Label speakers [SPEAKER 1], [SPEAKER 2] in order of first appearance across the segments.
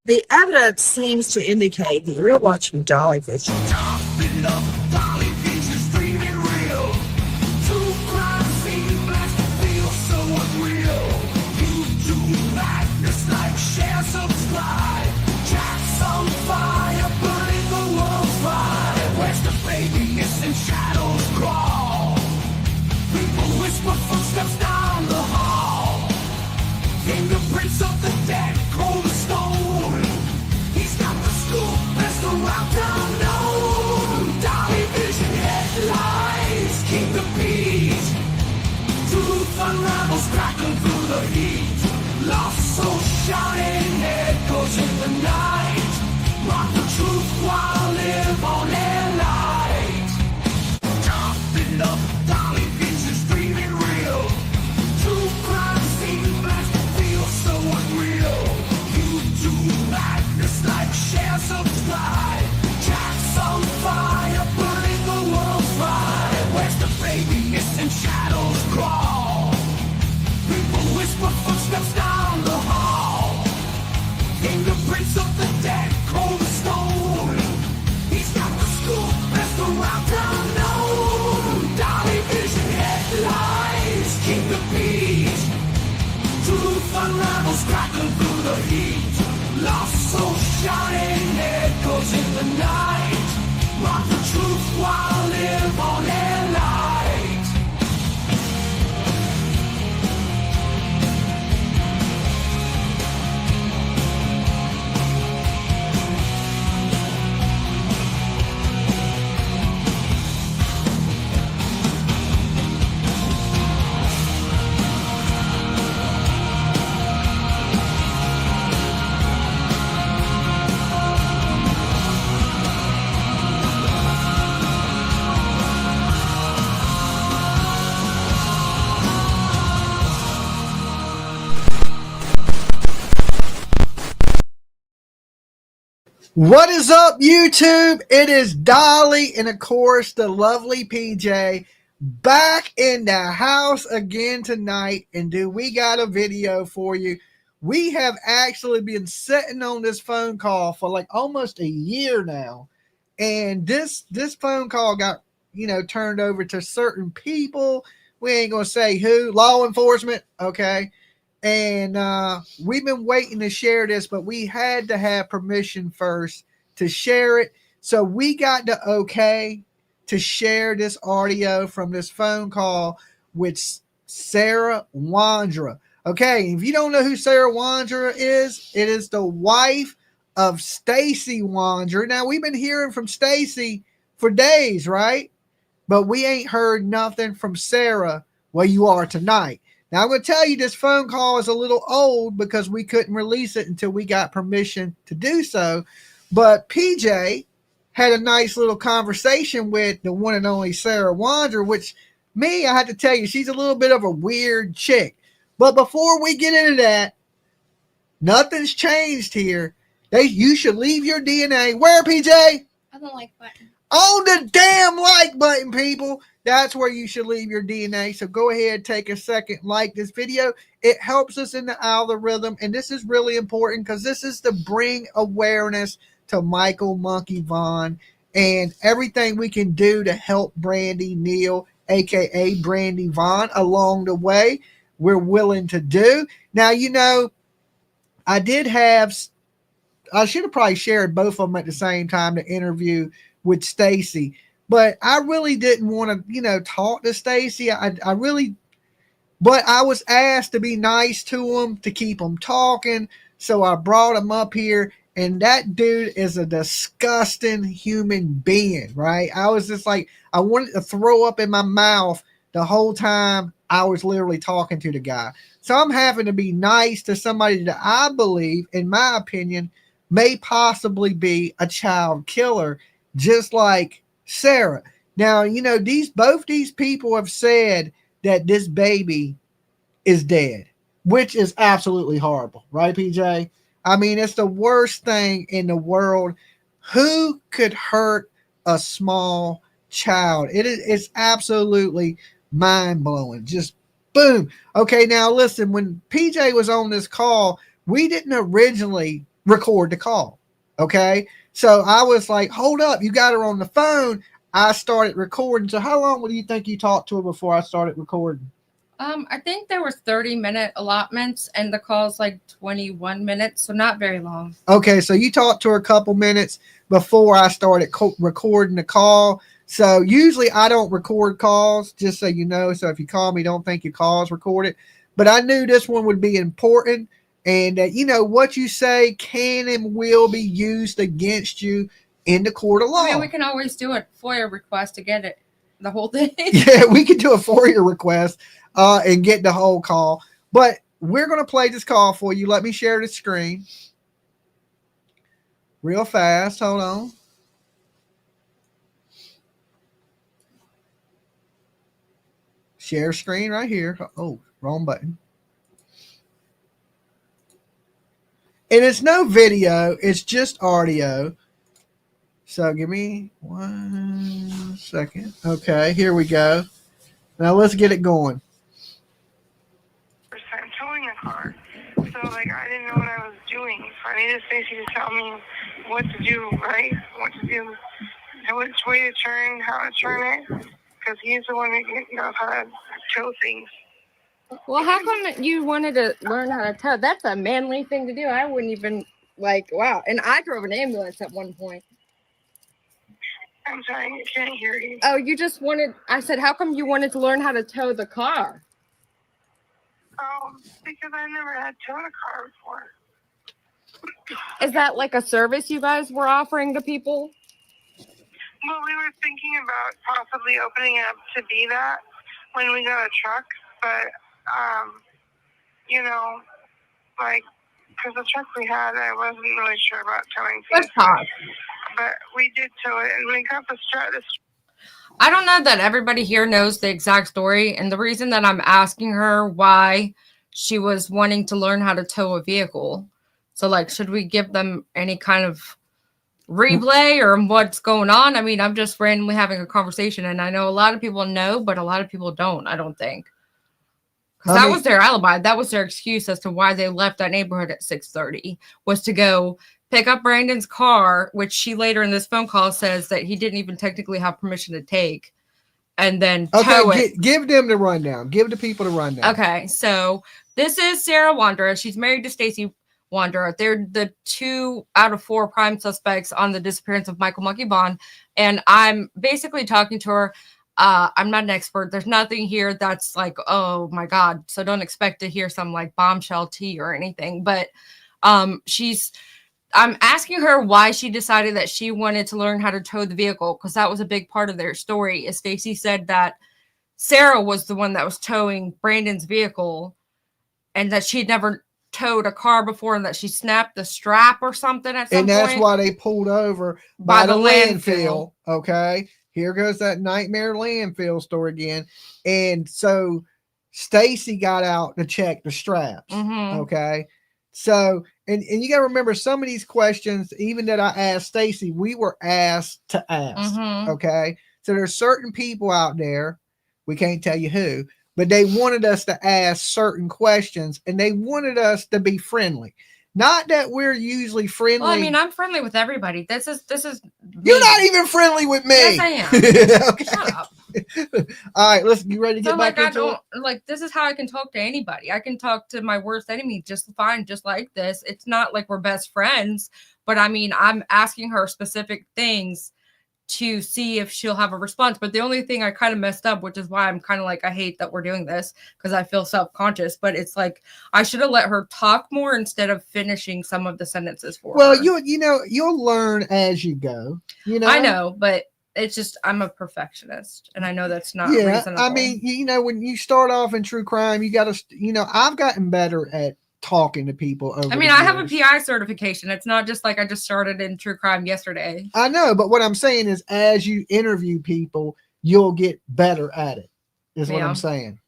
[SPEAKER 1] The evidence seems to indicate that you're watching dolly vision.
[SPEAKER 2] Topping up, Dolly Beaches dreaming real. Two crime scene blast feel so unreal. YouTube madness like share, subscribe. Jack's on fire, burning the world's fire. Where's the baby missing shadows crawl? People whisper footsteps down the hall. Fingerprints of the dead, cold as stone. He's got the scoop, there's the route down known. Dolly Vision headlines, King the Beat. Truth unravels, crackling through the heat. Lost soul shouting, echoes in the night. Rock the truth while live on air light. Topping up, Dolly Vision's dreaming real. True crime scene blast feels so unreal. YouTube madness like share, subscribe. Jack's on fire, burning the world's fire. Where's the baby missing shadows crawl? People whisper footsteps down the hall. Fingerprints of the dead, cold as stone. He's got the scoop, there's the route down known. Dolly Vision headlines, King the Beat. Truth unravels, crackling through the heat. Lost soul shouting, echoes in the night. Rock the truth while live on air light.
[SPEAKER 3] What is up, YouTube? It is Dolly and, of course, the lovely PJ back in the house again tonight. And, dude, we got a video for you. We have actually been sitting on this phone call for like almost a year now. And this phone call got, turned over to certain people. We ain't going to say who. Law enforcement, okay? And we've been waiting to share this, but we had to have permission first to share it. So we got the okay to share this audio from this phone call with Sarah Wandra. Okay, if you don't know who Sarah Wandra is, it is the wife of Stacy Wandra. Now, we've been hearing from Stacy for days, right? But we ain't heard nothing from Sarah where you are tonight. Now, I'm going to tell you this phone call is a little old because we couldn't release it until we got permission to do so. But PJ had a nice little conversation with the one and only Sarah Wandra, which I had to tell you, she's a little bit of a weird chick. But before we get into that, nothing's changed here. You should leave your DNA. Where, PJ?
[SPEAKER 4] On the like button.
[SPEAKER 3] On the damn like button, people. That's where you should leave your DNA. So go ahead, take a second, like this video. It helps us in the algorithm. And this is really important because this is to bring awareness to Michael Monkey Vaughan and everything we can do to help Brandy Neal, a.k.a. Brandy Vaughan, along the way. We're willing to do. Now, I should have probably shared both of them at the same time, the interview with Stacy. But I really didn't want to, talk to Stacy. But I was asked to be nice to him, to keep him talking. So I brought him up here. And that dude is a disgusting human being, right? I was just like, I wanted to throw up in my mouth the whole time I was literally talking to the guy. So I'm having to be nice to somebody that I believe, in my opinion, may possibly be a child killer, just like Sarah. Now, both these people have said that this baby is dead, which is absolutely horrible, right, PJ? I mean, it's the worst thing in the world. Who could hurt a small child? It's absolutely mind-blowing. Just boom. Okay, now listen, when PJ was on this call, we didn't originally record the call. Okay. So I was like, hold up, you got her on the phone. I started recording. So how long do you think you talked to her before I started recording?
[SPEAKER 4] I think there was 30-minute allotments and the call's like 21 minutes, so not very long.
[SPEAKER 3] Okay, so you talked to her a couple minutes before I started recording the call. So usually I don't record calls, just so you know. So if you call me, don't think your call is recorded. But I knew this one would be important, and you know what you say can and will be used against you in the court of law.
[SPEAKER 4] I mean, we can always do a FOIA request to get it, the whole thing.
[SPEAKER 3] Yeah, we could do a FOIA request and get the whole call. But we're going to play this call for you. Let me share the screen real fast. Hold on. Share screen right here. Oh, wrong button. And it's no video. It's just audio. So give me 1 second. Okay, here we go. Now let's get it going.
[SPEAKER 5] Towing a car. So, like, I didn't know what I was doing. So I needed Stacy to tell me what to do, right? What to do, which way to turn, how to turn it. Because he's the one that knows how to tow things.
[SPEAKER 4] Well, how come you wanted to learn how to tow? That's a manly thing to do. I wouldn't even, like, wow. And I drove an ambulance at one point.
[SPEAKER 5] I'm sorry, I can't hear you.
[SPEAKER 4] Oh, you just wanted, I said, how come you wanted to learn how to tow the car?
[SPEAKER 5] Because I never had towed a car before.
[SPEAKER 4] Is that like a service you guys were offering to people?
[SPEAKER 5] Well, we were thinking about possibly opening it up to be that when we got a truck, but, you know, like, because the truck we had, I wasn't really sure about towing things.
[SPEAKER 4] Let's talk.
[SPEAKER 5] But we did tow it, and we got the strap.
[SPEAKER 4] I don't know that everybody here knows the exact story, and the reason that I'm asking her why she was wanting to learn how to tow a vehicle. So, like, should we give them any kind of replay or what's going on? I mean, I'm just randomly having a conversation, and I know a lot of people know, but a lot of people don't, I don't think. Because that was their alibi. That was their excuse as to why they left that neighborhood at 6:30, was to go pick up Brandon's car, which she later in this phone call says that he didn't even technically have permission to take, and then tow it.
[SPEAKER 3] Give them the rundown. Give the people the rundown.
[SPEAKER 4] Okay, so this is Sarah Wandra. She's married to Stacy Wandra. They're the 2 out of 4 prime suspects on the disappearance of Michael Monkey Vaughan, and I'm basically talking to her. I'm not an expert. There's nothing here that's like, oh my God. So don't expect to hear some like bombshell tea or anything. But I'm asking her why she decided that she wanted to learn how to tow the vehicle, because that was a big part of their story. Is Stacy said that Sarah was the one that was towing Brandon's vehicle, and that she'd never towed a car before, and that she snapped the strap or something at some point.
[SPEAKER 3] And that's why they pulled over by the landfill. Okay. Here goes that nightmare landfill story again. And so Stacy got out to check the straps.
[SPEAKER 4] Mm-hmm.
[SPEAKER 3] Okay. So, and you got to remember, some of these questions, even that I asked Stacy, we were asked to ask.
[SPEAKER 4] Mm-hmm.
[SPEAKER 3] Okay. So there's certain people out there, we can't tell you who, but they wanted us to ask certain questions, and they wanted us to be friendly. Not that we're usually friendly.
[SPEAKER 4] Well, I mean, I'm friendly with everybody. This is.
[SPEAKER 3] You're not even friendly with me.
[SPEAKER 4] Yes, I am.
[SPEAKER 3] Okay.
[SPEAKER 4] Shut up.
[SPEAKER 3] All right, listen. You ready to get back into it?
[SPEAKER 4] Like, this is how I can talk to anybody. I can talk to my worst enemy just fine, just like this. It's not like we're best friends, but I mean, I'm asking her specific things to see if she'll have a response. But the only thing I kind of messed up, which is why I'm kind of like, I hate that we're doing this, because I feel self-conscious, but it's like I should have let her talk more instead of finishing some of the sentences for her.
[SPEAKER 3] Well, you'll learn as you go.
[SPEAKER 4] I know, but it's just, I'm a perfectionist, and I know that's not reasonable.
[SPEAKER 3] I mean, when you start off in true crime, you got to, I've gotten better at talking to people over
[SPEAKER 4] I have a PI certification. It's not just like I just started in true crime yesterday.
[SPEAKER 3] I know, but what I'm saying is, as you interview people, you'll get better at it, is what I'm saying.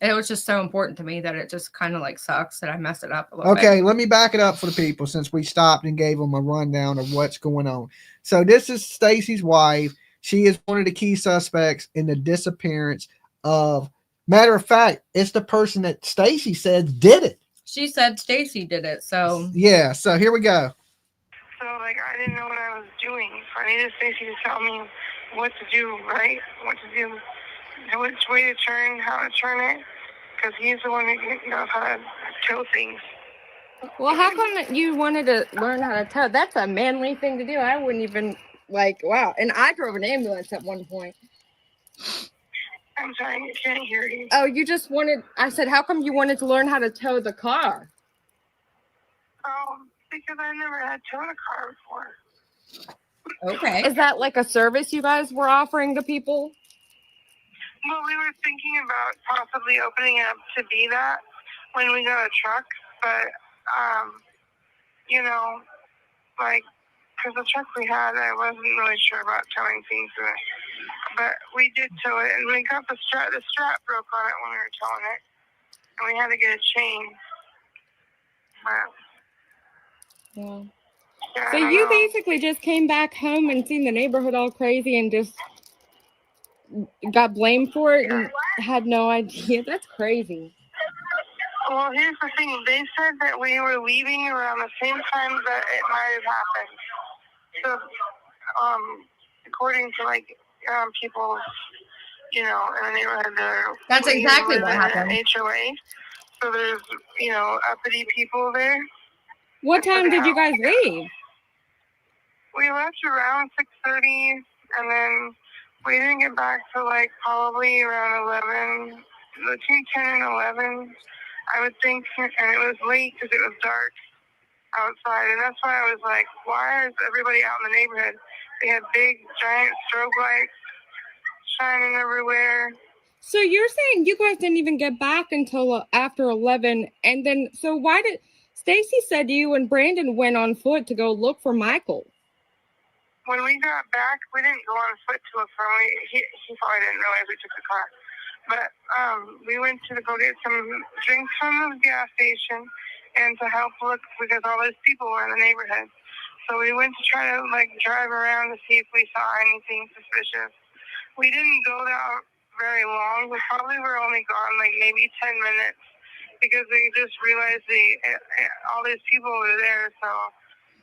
[SPEAKER 4] It was just so important to me that it just kind of like sucks that I messed it up a little bit.
[SPEAKER 3] Okay, let me back it up for the people, since we stopped and gave them a rundown of what's going on. So this is Stacy's wife. She is one of the key suspects in the disappearance of, matter of fact, it's the person that Stacy said did it.
[SPEAKER 4] She said Stacy did it, so
[SPEAKER 3] Yeah, so here we go.
[SPEAKER 5] So, like, I didn't know what I was doing. So I needed Stacy to tell me what to do, right? What to do, which way to turn, how to turn it. Because he's the one who knows how to kill things.
[SPEAKER 4] well, how come you wanted to learn how to tow? That's a manly thing to do. I wouldn't even wow. And I drove an ambulance at one point.
[SPEAKER 5] I'm sorry, I can't hear you.
[SPEAKER 4] Oh, you just wanted? I said, how come you wanted to learn how to tow the car?
[SPEAKER 5] Oh, because I never had towed a car before.
[SPEAKER 4] Okay. Is that like a service you guys were offering to people?
[SPEAKER 5] Well, we were thinking about possibly opening up to be that when we got a truck, but you know, like, because the truck we had, I wasn't really sure about towing things in it. But we did tow it, and we got the strap. The strap broke on it when we were towing it, and we had to get a chain. But,
[SPEAKER 4] Yeah.
[SPEAKER 5] yeah,
[SPEAKER 4] So
[SPEAKER 5] I don't
[SPEAKER 4] you
[SPEAKER 5] know.
[SPEAKER 4] basically just came back home and seen the neighborhood all crazy and just got blamed for it and had no idea. That's crazy.
[SPEAKER 5] Well, here's the thing. They said that we were leaving around the same time that it might have happened. So, according to people, in the neighborhood,
[SPEAKER 4] That's exactly what happened.
[SPEAKER 5] HOA. So there's, uppity people there.
[SPEAKER 4] What time did you guys leave?
[SPEAKER 5] We left around 6:30, and then we didn't get back till probably around 11, between 10 and 11, I would think. And it was late because it was dark outside, and that's why I was like, why is everybody out in the neighborhood? They had big, giant strobe lights shining everywhere.
[SPEAKER 4] So you're saying you guys didn't even get back until after 11, and then so why did Stacy said you and Brandon went on foot to go look for Michael?
[SPEAKER 5] When we got back, we didn't go on foot to look for him. He probably didn't realize we took the car. But we went to go get some drinks from the gas station and to help look because all those people were in the neighborhood. So we went to try to drive around to see if we saw anything suspicious. We didn't go that very long. We probably were only gone maybe 10 minutes because we just realized all these people were there. So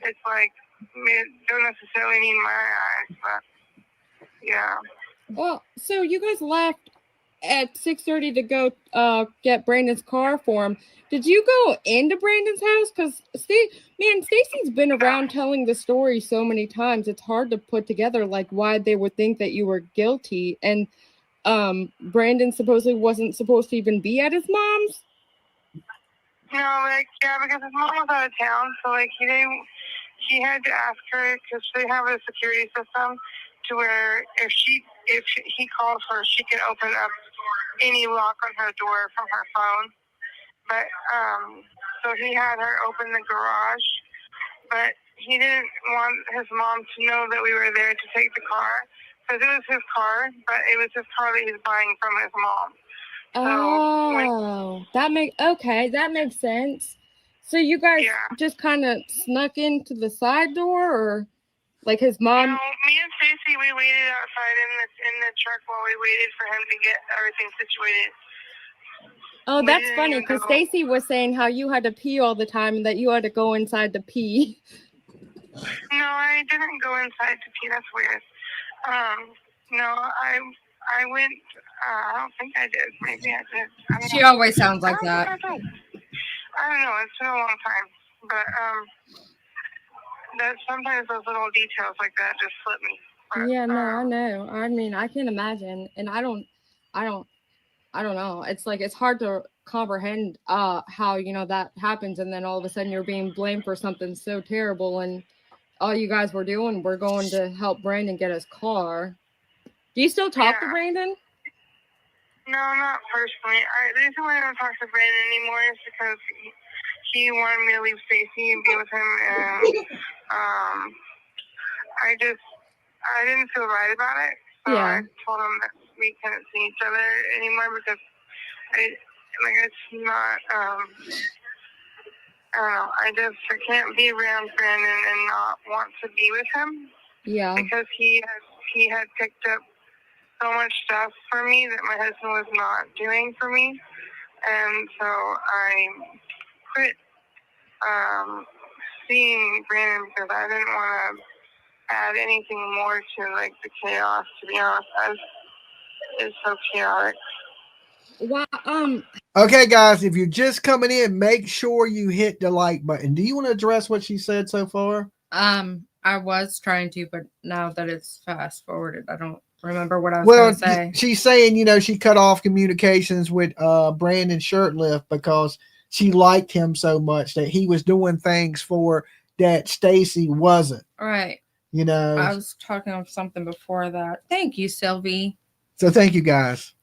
[SPEAKER 5] it's it don't necessarily need my eyes, but yeah.
[SPEAKER 4] Well, so you guys left at 6:30 to go get Brandon's car for him. Did you go into Brandon's house? Because Stacy's been around telling the story so many times. It's hard to put together why they would think that you were guilty. And Brandon supposedly wasn't supposed to even be at his mom's.
[SPEAKER 5] No, because his mom was out of town, so he had to ask her because they have a security system to where if he calls her, she can open up any lock on her door from her phone. But so he had her open the garage, but he didn't want his mom to know that we were there to take the car because it was his car, but it was his car that he's buying from his mom.
[SPEAKER 4] That makes sense. So you guys just kind of snuck into the side door, or his mom?
[SPEAKER 5] No, me and Stacy, we waited outside in the truck while we waited for him to get everything situated.
[SPEAKER 4] Oh, that's funny because Stacy was saying how you had to pee all the time and that you had to go inside to pee.
[SPEAKER 5] No, I didn't go inside to pee. That's weird. No, I went. I don't think I did. Maybe I did.
[SPEAKER 4] She always sounds like that.
[SPEAKER 5] I don't know. It's been a long time, but that sometimes those little details like that just slip me. But,
[SPEAKER 4] yeah, no, I know. I mean, I can imagine, and I don't know. It's it's hard to comprehend how that happens, and then all of a sudden you're being blamed for something so terrible, and all you guys were doing were going to help Brandon get his car. Do you still talk to Brandon?
[SPEAKER 5] No, not personally. The reason why I don't talk to Brandon anymore is because he wanted me to leave Stacy and be with him, and I didn't feel right about it. So I told him that we couldn't see each other anymore because it's not. I don't know. I can't be around Brandon and not want to be with him.
[SPEAKER 4] Yeah.
[SPEAKER 5] Because he had picked up so much stuff for me that my husband was not doing for me, and so quit seeing Brandon because I didn't want to add anything more to like the chaos. To be honest, it's so chaotic.
[SPEAKER 4] Well,
[SPEAKER 3] Okay, guys, if you're just coming in, make sure you hit the like button. Do you want to address what she said so far?
[SPEAKER 4] I was trying to, but now that it's fast forwarded, I don't remember what I was going to say.
[SPEAKER 3] She's saying, you know, she cut off communications with Brandon Shirtlift because she liked him so much that he was doing things for that Stacy wasn't.
[SPEAKER 4] Right.
[SPEAKER 3] You know,
[SPEAKER 4] I was talking of something before that. Thank you, Sylvie.
[SPEAKER 3] So thank you, guys.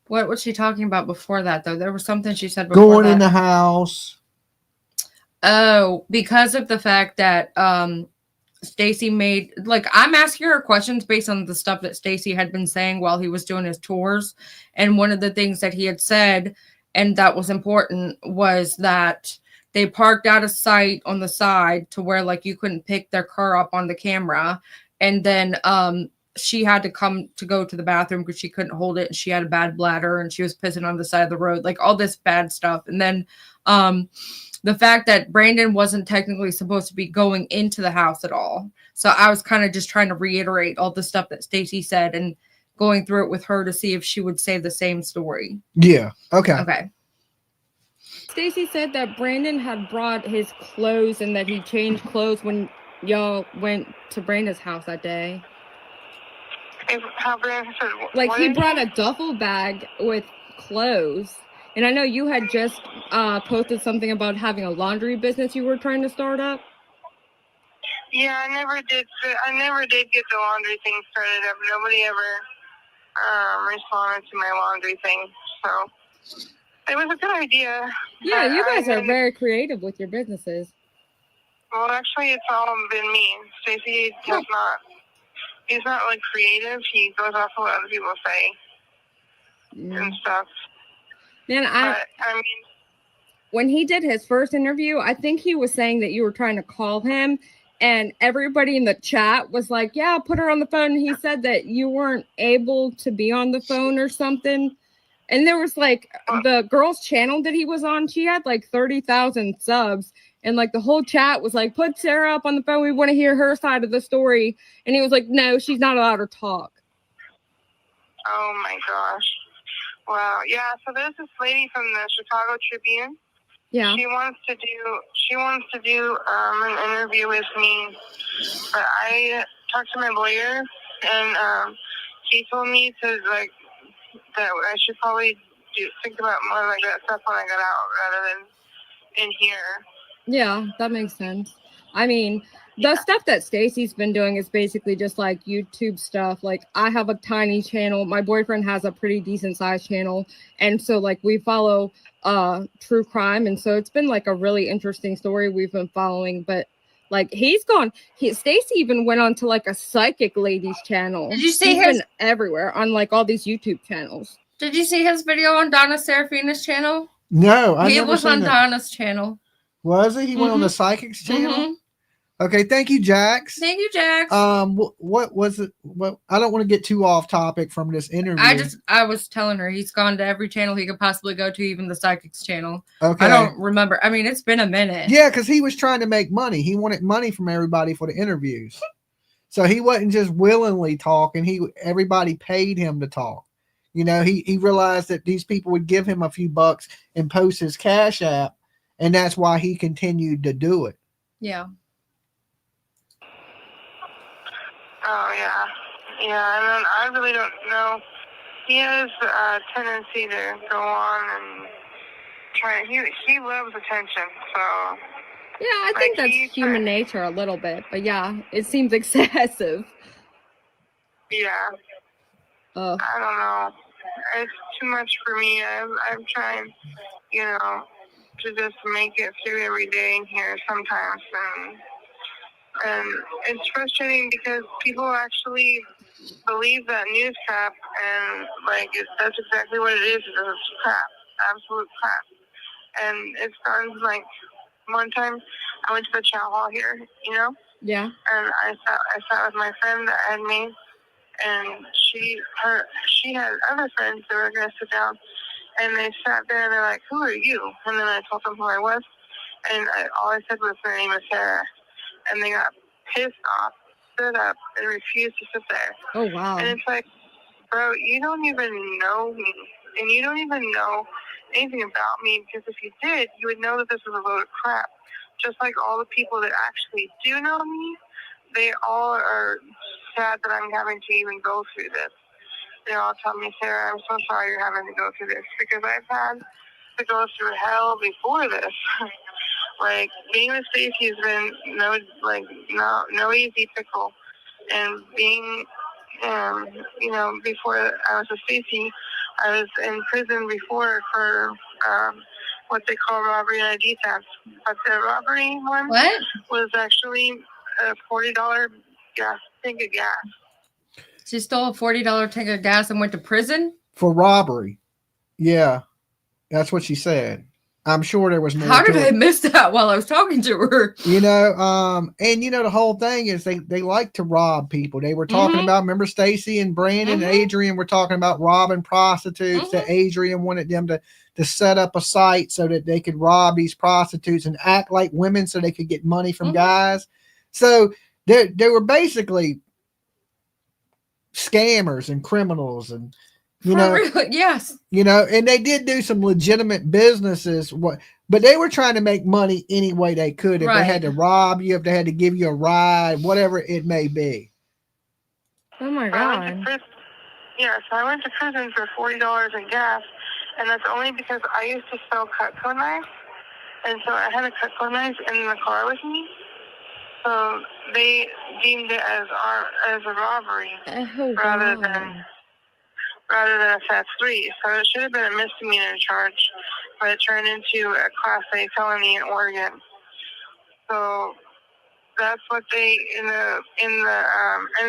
[SPEAKER 4] What was she talking about before that, though? There was something she said before
[SPEAKER 3] Going
[SPEAKER 4] that.
[SPEAKER 3] in the house.
[SPEAKER 4] Oh, because of the fact that Stacy made, like, I'm asking her questions based on the stuff that Stacy had been saying while he was doing his tours. And one of the things that he had said, and that was important, was that they parked out of sight on the side to where, like, you couldn't pick their car up on the camera. And then she had to come to go to the bathroom because she couldn't hold it. And she had a bad bladder and she was pissing on the side of the road, like all this bad stuff. And then the fact that Brandon wasn't technically supposed to be going into the house at all. So I was kind of just trying to reiterate all the stuff that Stacy said and going through it with her to see if she would say the same story.
[SPEAKER 3] Yeah. Okay.
[SPEAKER 4] Okay. Stacy said that Brandon had brought his clothes and that he changed clothes when y'all went to Brandon's house that day.
[SPEAKER 5] How Brandon said,
[SPEAKER 4] like he brought a duffel bag with clothes. And I know you had just posted something about having a laundry business you were trying to start up.
[SPEAKER 5] Yeah, I never did get the laundry thing started up. Nobody ever responded to my laundry thing. So it was a good idea.
[SPEAKER 4] Yeah, you guys are very creative with your businesses.
[SPEAKER 5] Well, actually, it's all been me. Stacy does not. He's not like creative. He goes off of what other people say and stuff.
[SPEAKER 4] Man, I mean, when he did his first interview, I think he was saying that you were trying to call him, and everybody in the chat was like, "Yeah, put her on the phone." And he said that you weren't able to be on the phone or something. And there was like the girl's channel that he was on. She had like 30,000 subs. And like the whole chat was like, put Sarah up on the phone. We want to hear her side of the story. And he was like, no, she's not allowed to talk.
[SPEAKER 5] Oh my gosh. Wow. Yeah. So there's this lady from the Chicago Tribune.
[SPEAKER 4] Yeah.
[SPEAKER 5] She wants to do an interview with me. But I talked to my lawyer and he told me to like that I should probably think about more like that stuff when I got out rather than in here.
[SPEAKER 4] Yeah, that makes sense. I mean, the stuff that Stacy's been doing is basically just like YouTube stuff. Like I have a tiny channel. My boyfriend has a pretty decent sized channel. And so like we follow true crime. And so it's been like a really interesting story we've been following. But like Stacy even went on to like a psychic lady's channel.
[SPEAKER 6] Did you see
[SPEAKER 4] He's been everywhere on like all these YouTube channels.
[SPEAKER 6] Did you see his video on Donna Serafina's channel?
[SPEAKER 3] No,
[SPEAKER 6] he was on Donna's channel.
[SPEAKER 3] Was he? He went on the Psychics channel? Okay, thank you, Jax.
[SPEAKER 6] Thank you, Jax.
[SPEAKER 3] What was it? What I don't want to get too off topic from this interview.
[SPEAKER 4] I was telling her he's gone to every channel he could possibly go to, even the Psychics channel.
[SPEAKER 3] Okay.
[SPEAKER 4] I don't remember. I mean, it's been a minute.
[SPEAKER 3] Yeah, because he was trying to make money. He wanted money from everybody for the interviews. So he wasn't just willingly talking. Everybody paid him to talk. You know, he realized that these people would give him a few bucks and post his Cash App, and that's why he continued to do it.
[SPEAKER 4] Yeah.
[SPEAKER 5] Oh, yeah. Yeah, and then I really don't know. He has a tendency to go on and try. He loves attention, so.
[SPEAKER 4] Yeah, I think that's human nature a little bit, but yeah, it seems excessive.
[SPEAKER 5] Yeah. I don't know. It's too much for me. I'm trying, you know, to just make it through every day here sometimes, and it's frustrating because people actually believe that news crap, and like that's exactly what it is. It's crap, absolute crap. And it's gotten like one time I went to the chow hall here, you know.
[SPEAKER 4] Yeah.
[SPEAKER 5] And I sat with my friend that I had made, and she had other friends that were gonna sit down, And they sat there and they're like, "Who are you?" And then I told them who I was, and all I said was, "My name is Sarah." And they got pissed off, stood up, and refused to sit there.
[SPEAKER 4] Oh wow.
[SPEAKER 5] And it's like, bro, you don't even know me, and you don't even know anything about me, because if you did, you would know that this is a load of crap. Just like all the people that actually do know me, they all are sad that I'm having to even go through this. They all tell me, "Sarah, I'm so sorry you're having to go through this," because I've had to go through hell before this. Like, being with Stacy has been no easy pickle. And being, before I was with Stacy, I was in prison before for what they call robbery and ID theft. But the robbery one
[SPEAKER 6] What?
[SPEAKER 5] was actually a $40 tank of gas.
[SPEAKER 6] She stole a $40 tank of gas and went to prison?
[SPEAKER 3] For robbery. Yeah, that's what she said. I'm sure there was more.
[SPEAKER 6] How did
[SPEAKER 3] to
[SPEAKER 6] I
[SPEAKER 3] it.
[SPEAKER 6] miss that while I was talking to her?
[SPEAKER 3] And the whole thing is they like to rob people. They were talking
[SPEAKER 6] Mhm.
[SPEAKER 3] about, remember Stacy and Brandon and Adrian were talking about robbing prostitutes, that Adrian wanted them to set up a site so that they could rob these prostitutes and act like women so they could get money from guys. So they were basically scammers and criminals, and
[SPEAKER 6] Yes.
[SPEAKER 3] and they did do some legitimate businesses, but they were trying to make money any way they could. If they had to rob you, if they had to give you a ride, whatever it may be.
[SPEAKER 4] Oh my
[SPEAKER 5] I
[SPEAKER 4] god.
[SPEAKER 5] went to prison. Yeah, so I went to prison for $40 in gas, and that's only because I used to sell Cutco knives, and so I had a Cutco knife in the car with me. So they deemed it as a robbery rather than a theft 3. So it should have been a misdemeanor charge, but it turned into a Class A felony in Oregon. So that's what they and that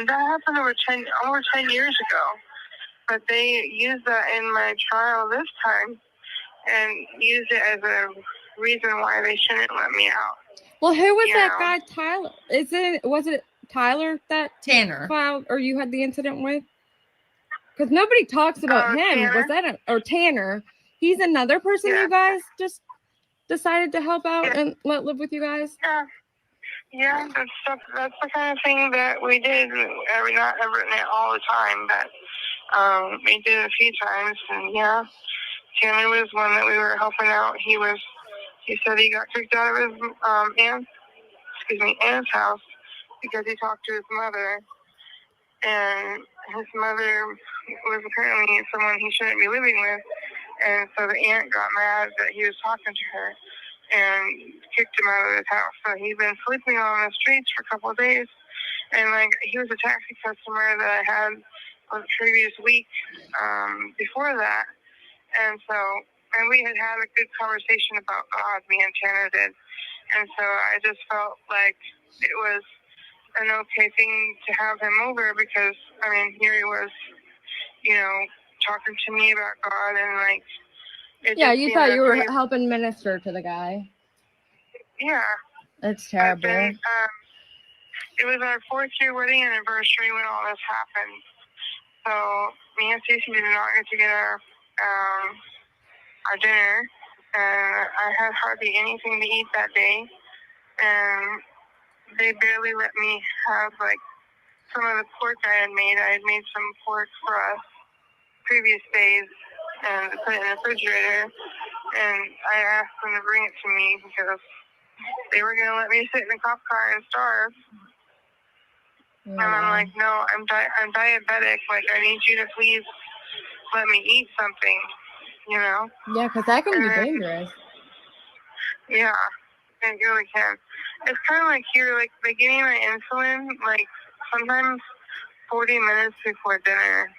[SPEAKER 5] happened over 10 years ago. But they used that in my trial this time and used it as a reason why they shouldn't let me out.
[SPEAKER 4] Well, who was that guy, Tyler? Was it Tyler that
[SPEAKER 6] Tanner
[SPEAKER 4] filed, or you had the incident with? Because nobody talks about him.
[SPEAKER 5] Tanner?
[SPEAKER 4] Was that or Tanner? He's another person you guys just decided to help out and let live with you guys.
[SPEAKER 5] Yeah, that's the kind of thing that we did. Not all the time, but we did a few times. And yeah, Tanner was one that we were helping out. He said he got kicked out of his aunt's house because he talked to his mother, and his mother was apparently someone he shouldn't be living with, and so the aunt got mad that he was talking to her and kicked him out of his house. So he'd been sleeping on the streets for a couple of days, and he was a taxi customer that I had the previous week before that, and we had a good conversation about God, me and Tanner did, and so I just felt like it was an okay thing to have him over, because here he was, talking to me about God, and
[SPEAKER 4] You thought you were helping minister to the guy.
[SPEAKER 5] Yeah.
[SPEAKER 4] That's terrible.
[SPEAKER 5] Then, it was our 4th-year wedding anniversary when all this happened. So me and Stacey did not get to get our dinner, and I had hardly anything to eat that day, and they barely let me have some of the pork I had made. I had made some pork for us previous days and put it in the refrigerator, and I asked them to bring it to me because they were going to let me sit in the cop car and starve.
[SPEAKER 4] Yeah.
[SPEAKER 5] And I'm like, no, I'm diabetic. I need you to please let me eat something,
[SPEAKER 4] Yeah, because that can be dangerous.
[SPEAKER 5] Yeah, it really can. It's kind of like you're getting my insulin, sometimes 40 minutes before dinner.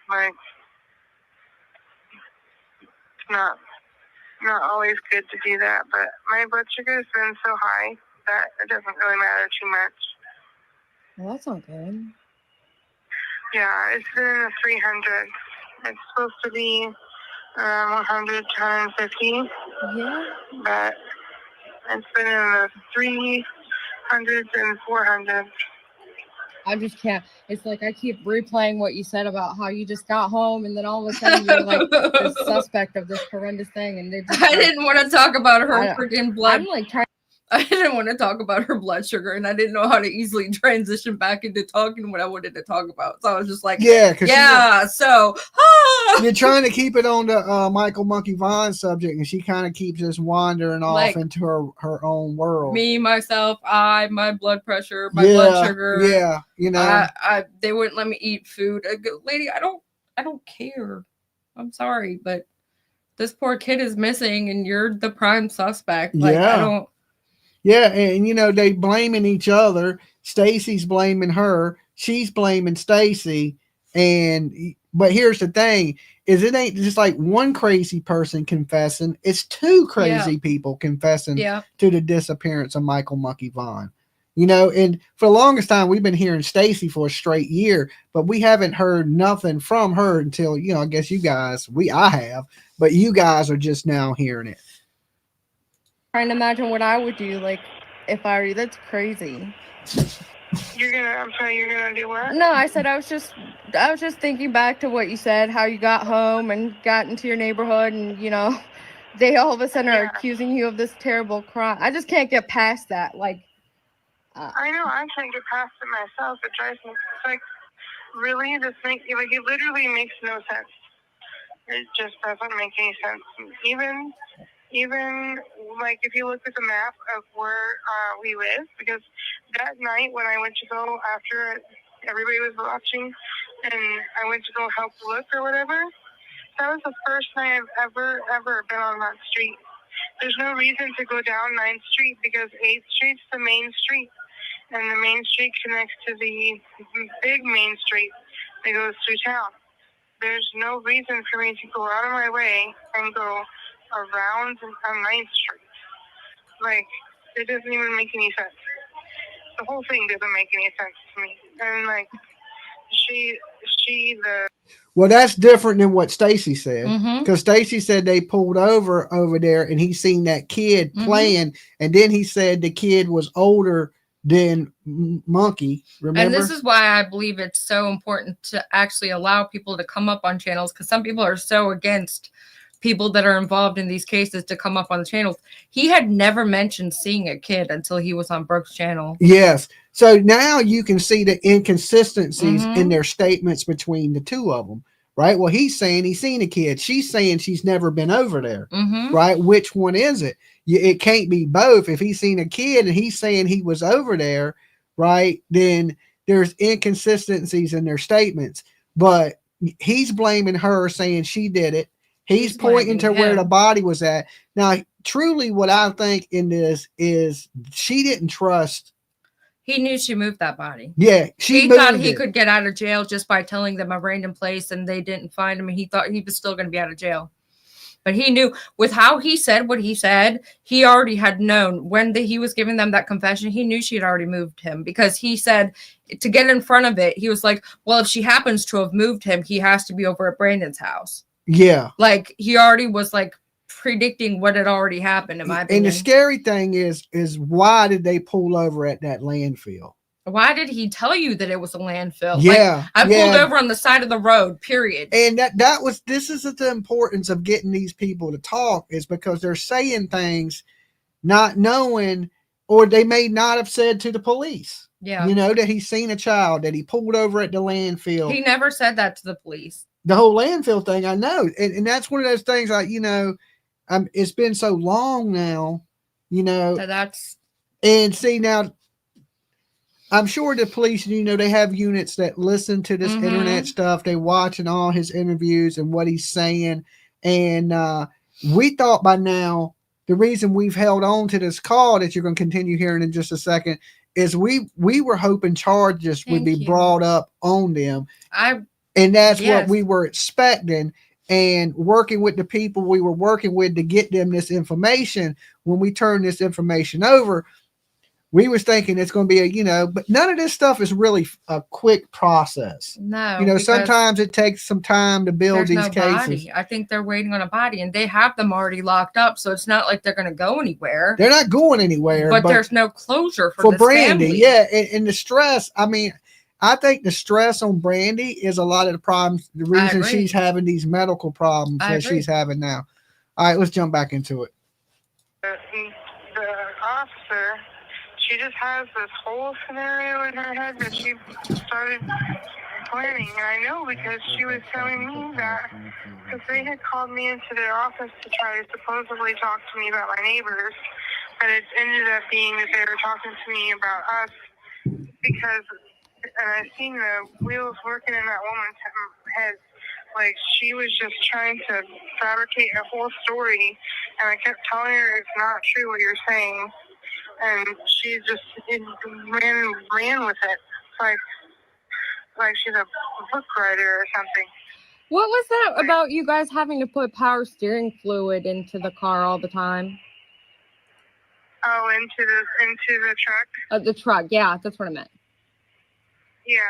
[SPEAKER 5] It's not always good to do that, but my blood sugar has been so high that it doesn't really matter too much.
[SPEAKER 4] Well, that's not good.
[SPEAKER 5] Yeah, it's been in the 300. It's supposed to be 100 to 150.
[SPEAKER 4] Yeah.
[SPEAKER 5] But it's been in the 300s and 400s.
[SPEAKER 6] I just can't. It's like I keep replaying what you said about how you just got home and then all of a sudden you're like the suspect of this horrendous thing, and they just
[SPEAKER 4] I didn't want to talk about her
[SPEAKER 6] I-
[SPEAKER 4] freaking blood.
[SPEAKER 6] I'm like trying.
[SPEAKER 4] I didn't want to talk about her blood sugar, and I didn't know how to easily transition back into talking what I wanted to talk about. So I was just like,
[SPEAKER 3] Yeah, because
[SPEAKER 4] so
[SPEAKER 3] you're trying to keep it on the Michael Monkey Vaughan subject, and she kind of keeps us wandering off
[SPEAKER 4] Like,
[SPEAKER 3] into her own world.
[SPEAKER 4] me, myself, my blood pressure, my blood sugar.
[SPEAKER 3] Yeah, you know.
[SPEAKER 4] They wouldn't let me eat food. I go, lady, I don't care. I'm sorry, but this poor kid is missing, and you're the prime suspect. Like,
[SPEAKER 3] Yeah.
[SPEAKER 4] I don't.
[SPEAKER 3] Yeah, and you know, they blaming each other. Stacy's blaming her. She's blaming Stacy. But here's the thing, is it ain't just like one crazy person confessing. It's two crazy people confessing to the disappearance of Michael Monkey Vaughan. You know, and for the longest time, we've been hearing Stacy for a straight year, but we haven't heard nothing from her until, you know, I guess you guys, I have, but you guys are just now hearing it.
[SPEAKER 6] Trying to imagine what I would do, like if I were. That's crazy.
[SPEAKER 5] I'm sorry, you're gonna do what?
[SPEAKER 6] No, I said I was just thinking back to what you said, how you got home and got into your neighborhood, and you know, they all of a sudden are accusing you of this terrible crime. I just can't get past that. Like,
[SPEAKER 5] I know I can't get past it myself. It drives me. It's like, really, it literally makes no sense. It just doesn't make any sense. Even like if you look at the map of where we live, because that night when I went to go after everybody was watching, and I went to go help look or whatever, that was the first night I've ever been on that street. There's no reason to go down 9th Street because 8th Street's the main street, and the main street connects to the big main street that goes through town. There's no reason for me to go out of my way and go around on 9th Street. Like, it doesn't even make any sense. The whole thing doesn't make any sense to me. And like,
[SPEAKER 3] well, that's different than what Stacy said, because
[SPEAKER 4] Mm-hmm.
[SPEAKER 3] Stacy said they pulled over there and he seen that kid playing, and then he said the kid was older than Monkey. Remember?
[SPEAKER 4] And this is why I believe it's so important to actually allow people to come up on channels, because some people are so against people that are involved in these cases to come up on the channels. He had never mentioned seeing a kid until he was on Brooke's channel.
[SPEAKER 3] Yes. So now you can see the inconsistencies in their statements between the two of them, right? Well, he's saying he's seen a kid. She's saying she's never been over there, right? Which one is it? It can't be both. If he's seen a kid and he's saying he was over there, right, then there's inconsistencies in their statements. But he's blaming her, saying she did it. He's pointing to where the body was at. Now, truly what I think in this is she didn't trust.
[SPEAKER 4] He knew she moved that body.
[SPEAKER 3] Yeah,
[SPEAKER 4] he thought he could get out of jail just by telling them a random place, and they didn't find him, and he thought he was still going to be out of jail. But he knew with how he said what he said, he already had known when he was giving them that confession. He knew she had already moved him, because he said to get in front of it, he was like, well, if she happens to have moved him, he has to be over at Brandon's house.
[SPEAKER 3] Yeah.
[SPEAKER 4] Like, he already was like predicting what had already happened, in my opinion.
[SPEAKER 3] And the scary thing is why did they pull over at that landfill?
[SPEAKER 4] Why did he tell you that it was a landfill?
[SPEAKER 3] Yeah.
[SPEAKER 4] Like, I pulled over on the side of the road, period.
[SPEAKER 3] And this is the importance of getting these people to talk, is because they're saying things not knowing, or they may not have said to the police.
[SPEAKER 4] Yeah.
[SPEAKER 3] You know, that he's seen a child, that he pulled over at the landfill.
[SPEAKER 4] He never said that to the police.
[SPEAKER 3] The whole landfill thing, I know. And that's one of those things, like, you know, it's been so long now, you know.
[SPEAKER 4] So that's.
[SPEAKER 3] And see, now, I'm sure the police, you know, they have units that listen to this internet stuff. They watching all his interviews and what he's saying. And we thought by now, the reason we've held on to this call that you're going to continue hearing in just a second is we were hoping charges would be brought up on them. And that's what we were expecting. And working with the people we were working with to get them this information, when we turn this information over, we was thinking it's going to be but none of this stuff is really a quick process.
[SPEAKER 4] No.
[SPEAKER 3] You know, sometimes it takes some time to build these cases.
[SPEAKER 4] Body. I think they're waiting on a body, and they have them already locked up. So it's not like they're going to go anywhere.
[SPEAKER 3] They're not going anywhere.
[SPEAKER 4] But there's no closure for
[SPEAKER 3] Brandy.
[SPEAKER 4] family.
[SPEAKER 3] Yeah. And the stress, I mean, I think the stress on Brandy is a lot of the problems, the reason
[SPEAKER 4] agree.
[SPEAKER 3] she's having these medical problems
[SPEAKER 4] I
[SPEAKER 3] that
[SPEAKER 4] agree.
[SPEAKER 3] she's having now. All right, let's jump back into it.
[SPEAKER 5] The officer, she just has this whole scenario in her head that she started planning. And I know because she was telling me that because they had called me into their office to try to supposedly talk to me about my neighbors, but it ended up being that they were talking to me about us because, and I've seen the wheels working in that woman's head. Like, she was just trying to fabricate a whole story, and I kept telling her it's not true what you're saying, and she just ran with it. Like she's a book writer or something.
[SPEAKER 6] What was that about you guys having to put power steering fluid into the car all the time?
[SPEAKER 5] Oh, into the truck?
[SPEAKER 6] The truck, yeah, that's what I meant.
[SPEAKER 5] Yeah,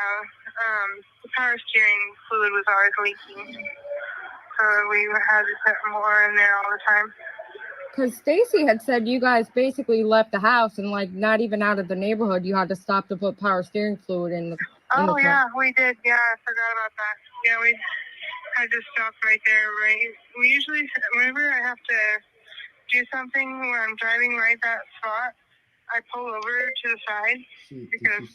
[SPEAKER 5] the power steering fluid was always leaking, so we had to put more in there all the time.
[SPEAKER 6] Because Stacy had said you guys basically left the house and like not even out of the neighborhood, you had to stop to put power steering fluid in the
[SPEAKER 5] Oh yeah, we did. Yeah, I forgot about that. Yeah, we had to stop right there. Right, we usually, whenever I have to do something where I'm driving right that spot, I pull over to the side because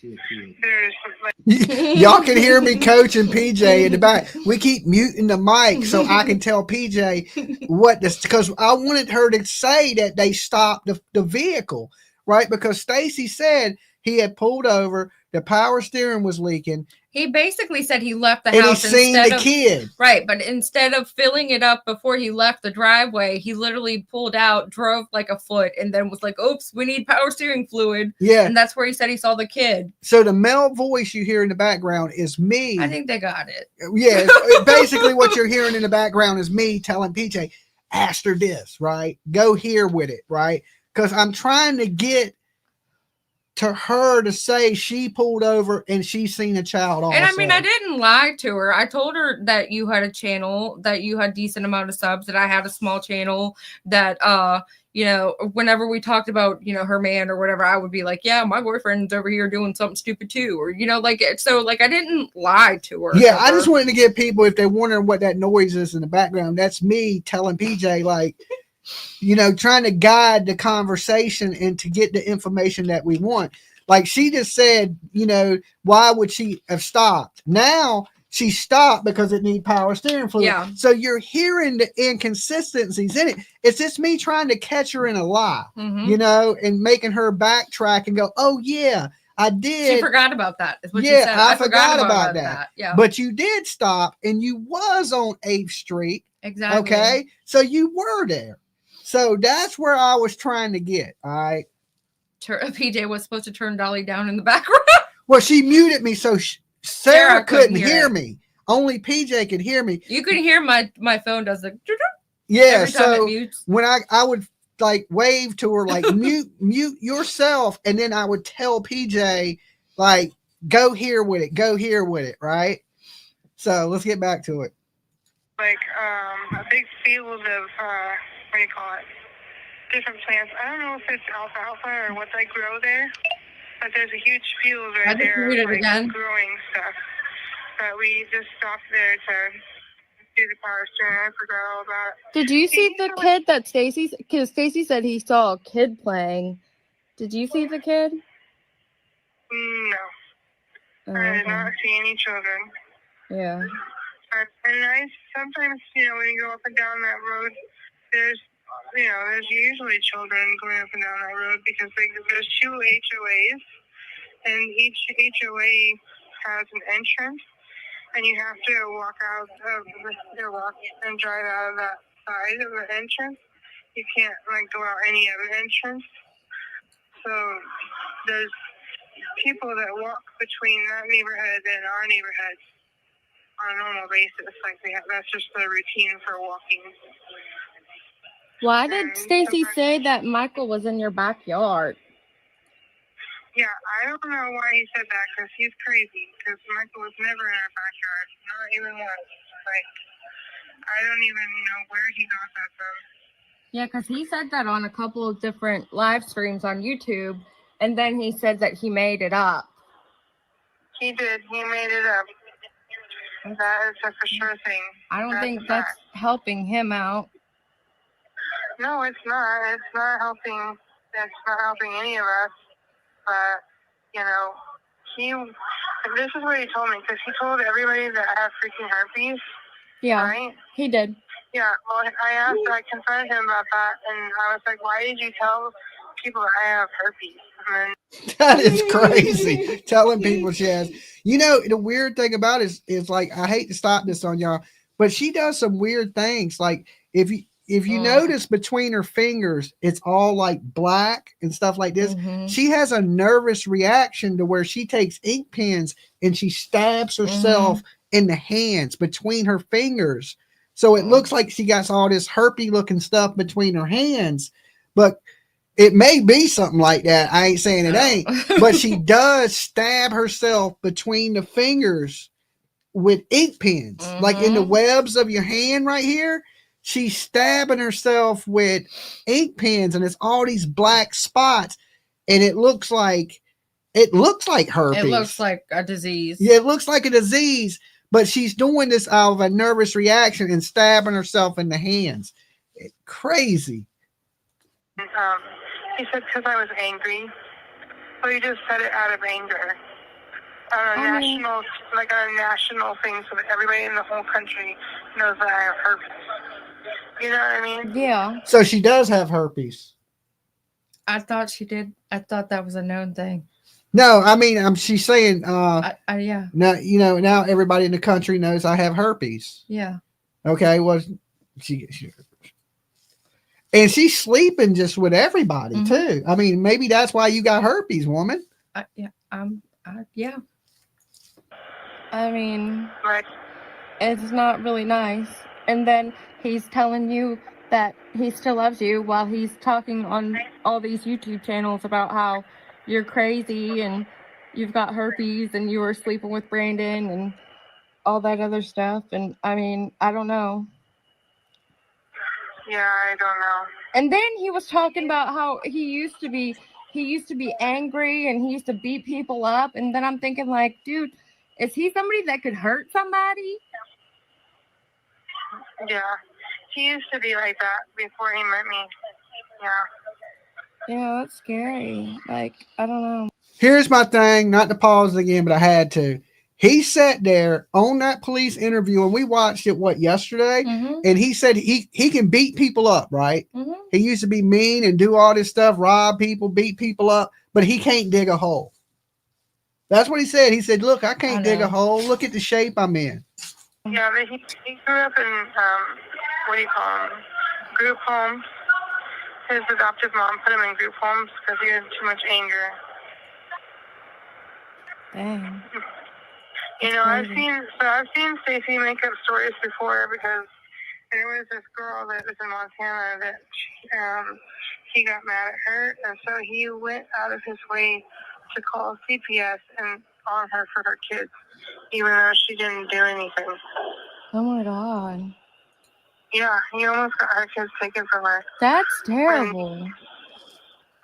[SPEAKER 5] there's like
[SPEAKER 3] Y'all can hear me coaching PJ in the back. We keep muting the mic so I can tell PJ what this, because I wanted her to say that they stopped the vehicle, right? Because Stacy said he had pulled over, the power steering was leaking,
[SPEAKER 4] He basically said he left the
[SPEAKER 3] and he
[SPEAKER 4] house
[SPEAKER 3] seen
[SPEAKER 4] instead
[SPEAKER 3] the
[SPEAKER 4] of
[SPEAKER 3] kid.
[SPEAKER 4] right, but instead of filling it up before he left the driveway, he literally pulled out, drove like a foot, and then was like, "Oops, we need power steering fluid."
[SPEAKER 3] Yeah.
[SPEAKER 4] And that's where he said he saw the kid.
[SPEAKER 3] So the male voice you hear in the background is me.
[SPEAKER 4] I think they got it.
[SPEAKER 3] Yeah, basically what you're hearing in the background is me telling PJ, ask her this, right? Go here with it, right? Because I'm trying to get to her to say she pulled over and she's seen a child also.
[SPEAKER 4] And I mean, I didn't lie to her. I told her that you had a channel, that you had decent amount of subs, that I had a small channel, that you know, whenever we talked about, you know, her man or whatever, I would be like, yeah, my boyfriend's over here doing something stupid too. Or, you know, like, so like I didn't lie to her.
[SPEAKER 3] Yeah, I just wanted to give people, if they're wondering what that noise is in the background, that's me telling PJ, like, you know, trying to guide the conversation and to get the information that we want. Like she just said, you know, why would she have stopped? Now she stopped because it need power steering fluid.
[SPEAKER 4] Yeah.
[SPEAKER 3] So you're hearing the inconsistencies in it. It's just me trying to catch her in a lie, you know, and making her backtrack and go, oh yeah, I did.
[SPEAKER 4] She forgot about that. Is what
[SPEAKER 3] yeah,
[SPEAKER 4] she said.
[SPEAKER 3] I forgot about
[SPEAKER 4] that. Yeah.
[SPEAKER 3] But you did stop and you was on 8th Street.
[SPEAKER 4] Exactly.
[SPEAKER 3] Okay. So you were there. So that's where I was trying to get. All right.
[SPEAKER 4] PJ was supposed to turn Dolly down in the background.
[SPEAKER 3] Well, she muted me, so Sarah couldn't hear
[SPEAKER 4] it.
[SPEAKER 3] me. Only PJ could hear me.
[SPEAKER 4] You could hear my phone does the
[SPEAKER 3] yeah.
[SPEAKER 4] Every time it
[SPEAKER 3] So
[SPEAKER 4] mutes.
[SPEAKER 3] when I would like wave to her, like mute yourself, and then I would tell PJ like go here with it, right? So let's get back to it.
[SPEAKER 5] like a big field of what do you call it? Different plants. I don't know if it's alfalfa or what they grow there, but there's a huge field right there of like growing stuff. But we just stopped there to do the power steering. I forgot all about it.
[SPEAKER 6] Did you see the kid that Stacy? Because Stacy said he saw a kid playing. Did you see the kid?
[SPEAKER 5] No, I did not see any children.
[SPEAKER 6] Yeah.
[SPEAKER 5] And I sometimes, you know, when you go up and down that road, there's usually children going up and down that road because there's 2 HOAs, and each HOA has an entrance, and you have to walk out of and drive out of that side of the entrance. You can't like go out any other entrance. So there's people that walk between that neighborhood and our neighborhood on a normal basis. Like that's just the routine for walking.
[SPEAKER 6] Why did Stacy say that Michael was in your backyard?
[SPEAKER 5] Yeah, I don't know why he said that, because he's crazy. Because Michael was never in our backyard, not even once. Like, I don't even know where he got that from.
[SPEAKER 6] Yeah, because he said that on a couple of different live streams on YouTube, and then he said that he made it up.
[SPEAKER 5] He did. He made it up. That is a for sure thing.
[SPEAKER 6] I don't
[SPEAKER 5] That's
[SPEAKER 6] think
[SPEAKER 5] a
[SPEAKER 6] that's
[SPEAKER 5] fact.
[SPEAKER 6] helping him out.
[SPEAKER 5] No, it's not. It's not helping. It's not helping any of us. But you know, he. This is what he told me because he told everybody that I have freaking herpes.
[SPEAKER 6] Yeah,
[SPEAKER 5] Right?
[SPEAKER 6] he did.
[SPEAKER 5] Yeah. Well, I confronted him about that, and I was like, "Why did you tell people that I have herpes?" And then
[SPEAKER 3] That is crazy. Telling people she has. You know, the weird thing about it is like, I hate to stop this on y'all, but she does some weird things. Like if you notice between her fingers, it's all like black and stuff like this.
[SPEAKER 4] Mhm.
[SPEAKER 3] She has a nervous reaction to where she takes ink pens and she stabs herself in the hands between her fingers. So it looks like she got all this herpy looking stuff between her hands. But it may be something like that. I ain't saying it ain't, but she does stab herself between the fingers with ink pens, like in the webs of your hand right here. She's stabbing herself with ink pens, and it's all these black spots, and it looks like herpes.
[SPEAKER 4] It looks like a disease.
[SPEAKER 3] Yeah, it looks like a disease, but she's doing this out of a nervous reaction and stabbing herself in the hands. Crazy.
[SPEAKER 5] he said because I was angry. So he just said it out of anger. On a national thing so that everybody in the whole country knows that I have herpes. You know what I mean?
[SPEAKER 6] Yeah.
[SPEAKER 3] So she does have herpes.
[SPEAKER 4] I thought she did. I thought that was a known thing.
[SPEAKER 3] No, I mean, she's saying,
[SPEAKER 4] yeah.
[SPEAKER 3] now, you know, now everybody in the country knows I have herpes.
[SPEAKER 4] Yeah.
[SPEAKER 3] Okay, well, she and she's sleeping just with everybody too. I mean, maybe that's why you got herpes, woman.
[SPEAKER 4] Yeah. Yeah.
[SPEAKER 6] I mean,
[SPEAKER 5] Right.
[SPEAKER 6] it's not really nice. And then he's telling you that he still loves you while he's talking on all these YouTube channels about how you're crazy and you've got herpes and you were sleeping with Brandon and all that other stuff. And I mean, I don't know.
[SPEAKER 5] Yeah, I don't know.
[SPEAKER 6] And then he was talking about how he used to be angry and he used to beat people up. And then I'm thinking, like, dude, is he somebody that could hurt somebody?
[SPEAKER 5] Yeah. He used to be like that before he met me. Yeah.
[SPEAKER 6] Yeah, that's scary. Like, I don't know.
[SPEAKER 3] Here's my thing, not to pause again, but I had to. He sat there on that police interview, and we watched it yesterday, and he said he can beat people up, right? He used to be mean and do all this stuff, rob people, beat people up, but he can't dig a hole. That's what he said. He said, "Look, I can't dig a hole. Look at the shape I'm in."
[SPEAKER 5] Yeah, but he grew up in what do you call them? Group homes. His adoptive mom put him in group homes because he had too much anger.
[SPEAKER 6] Dang.
[SPEAKER 5] You know, I've seen Stacey make up stories before because there was this girl that was in Montana that he got mad at her, and so he went out of his way to call CPS and on her for her kids, even though she didn't do anything.
[SPEAKER 6] Oh my God.
[SPEAKER 5] Yeah, he almost got her kids taken from her.
[SPEAKER 6] That's terrible.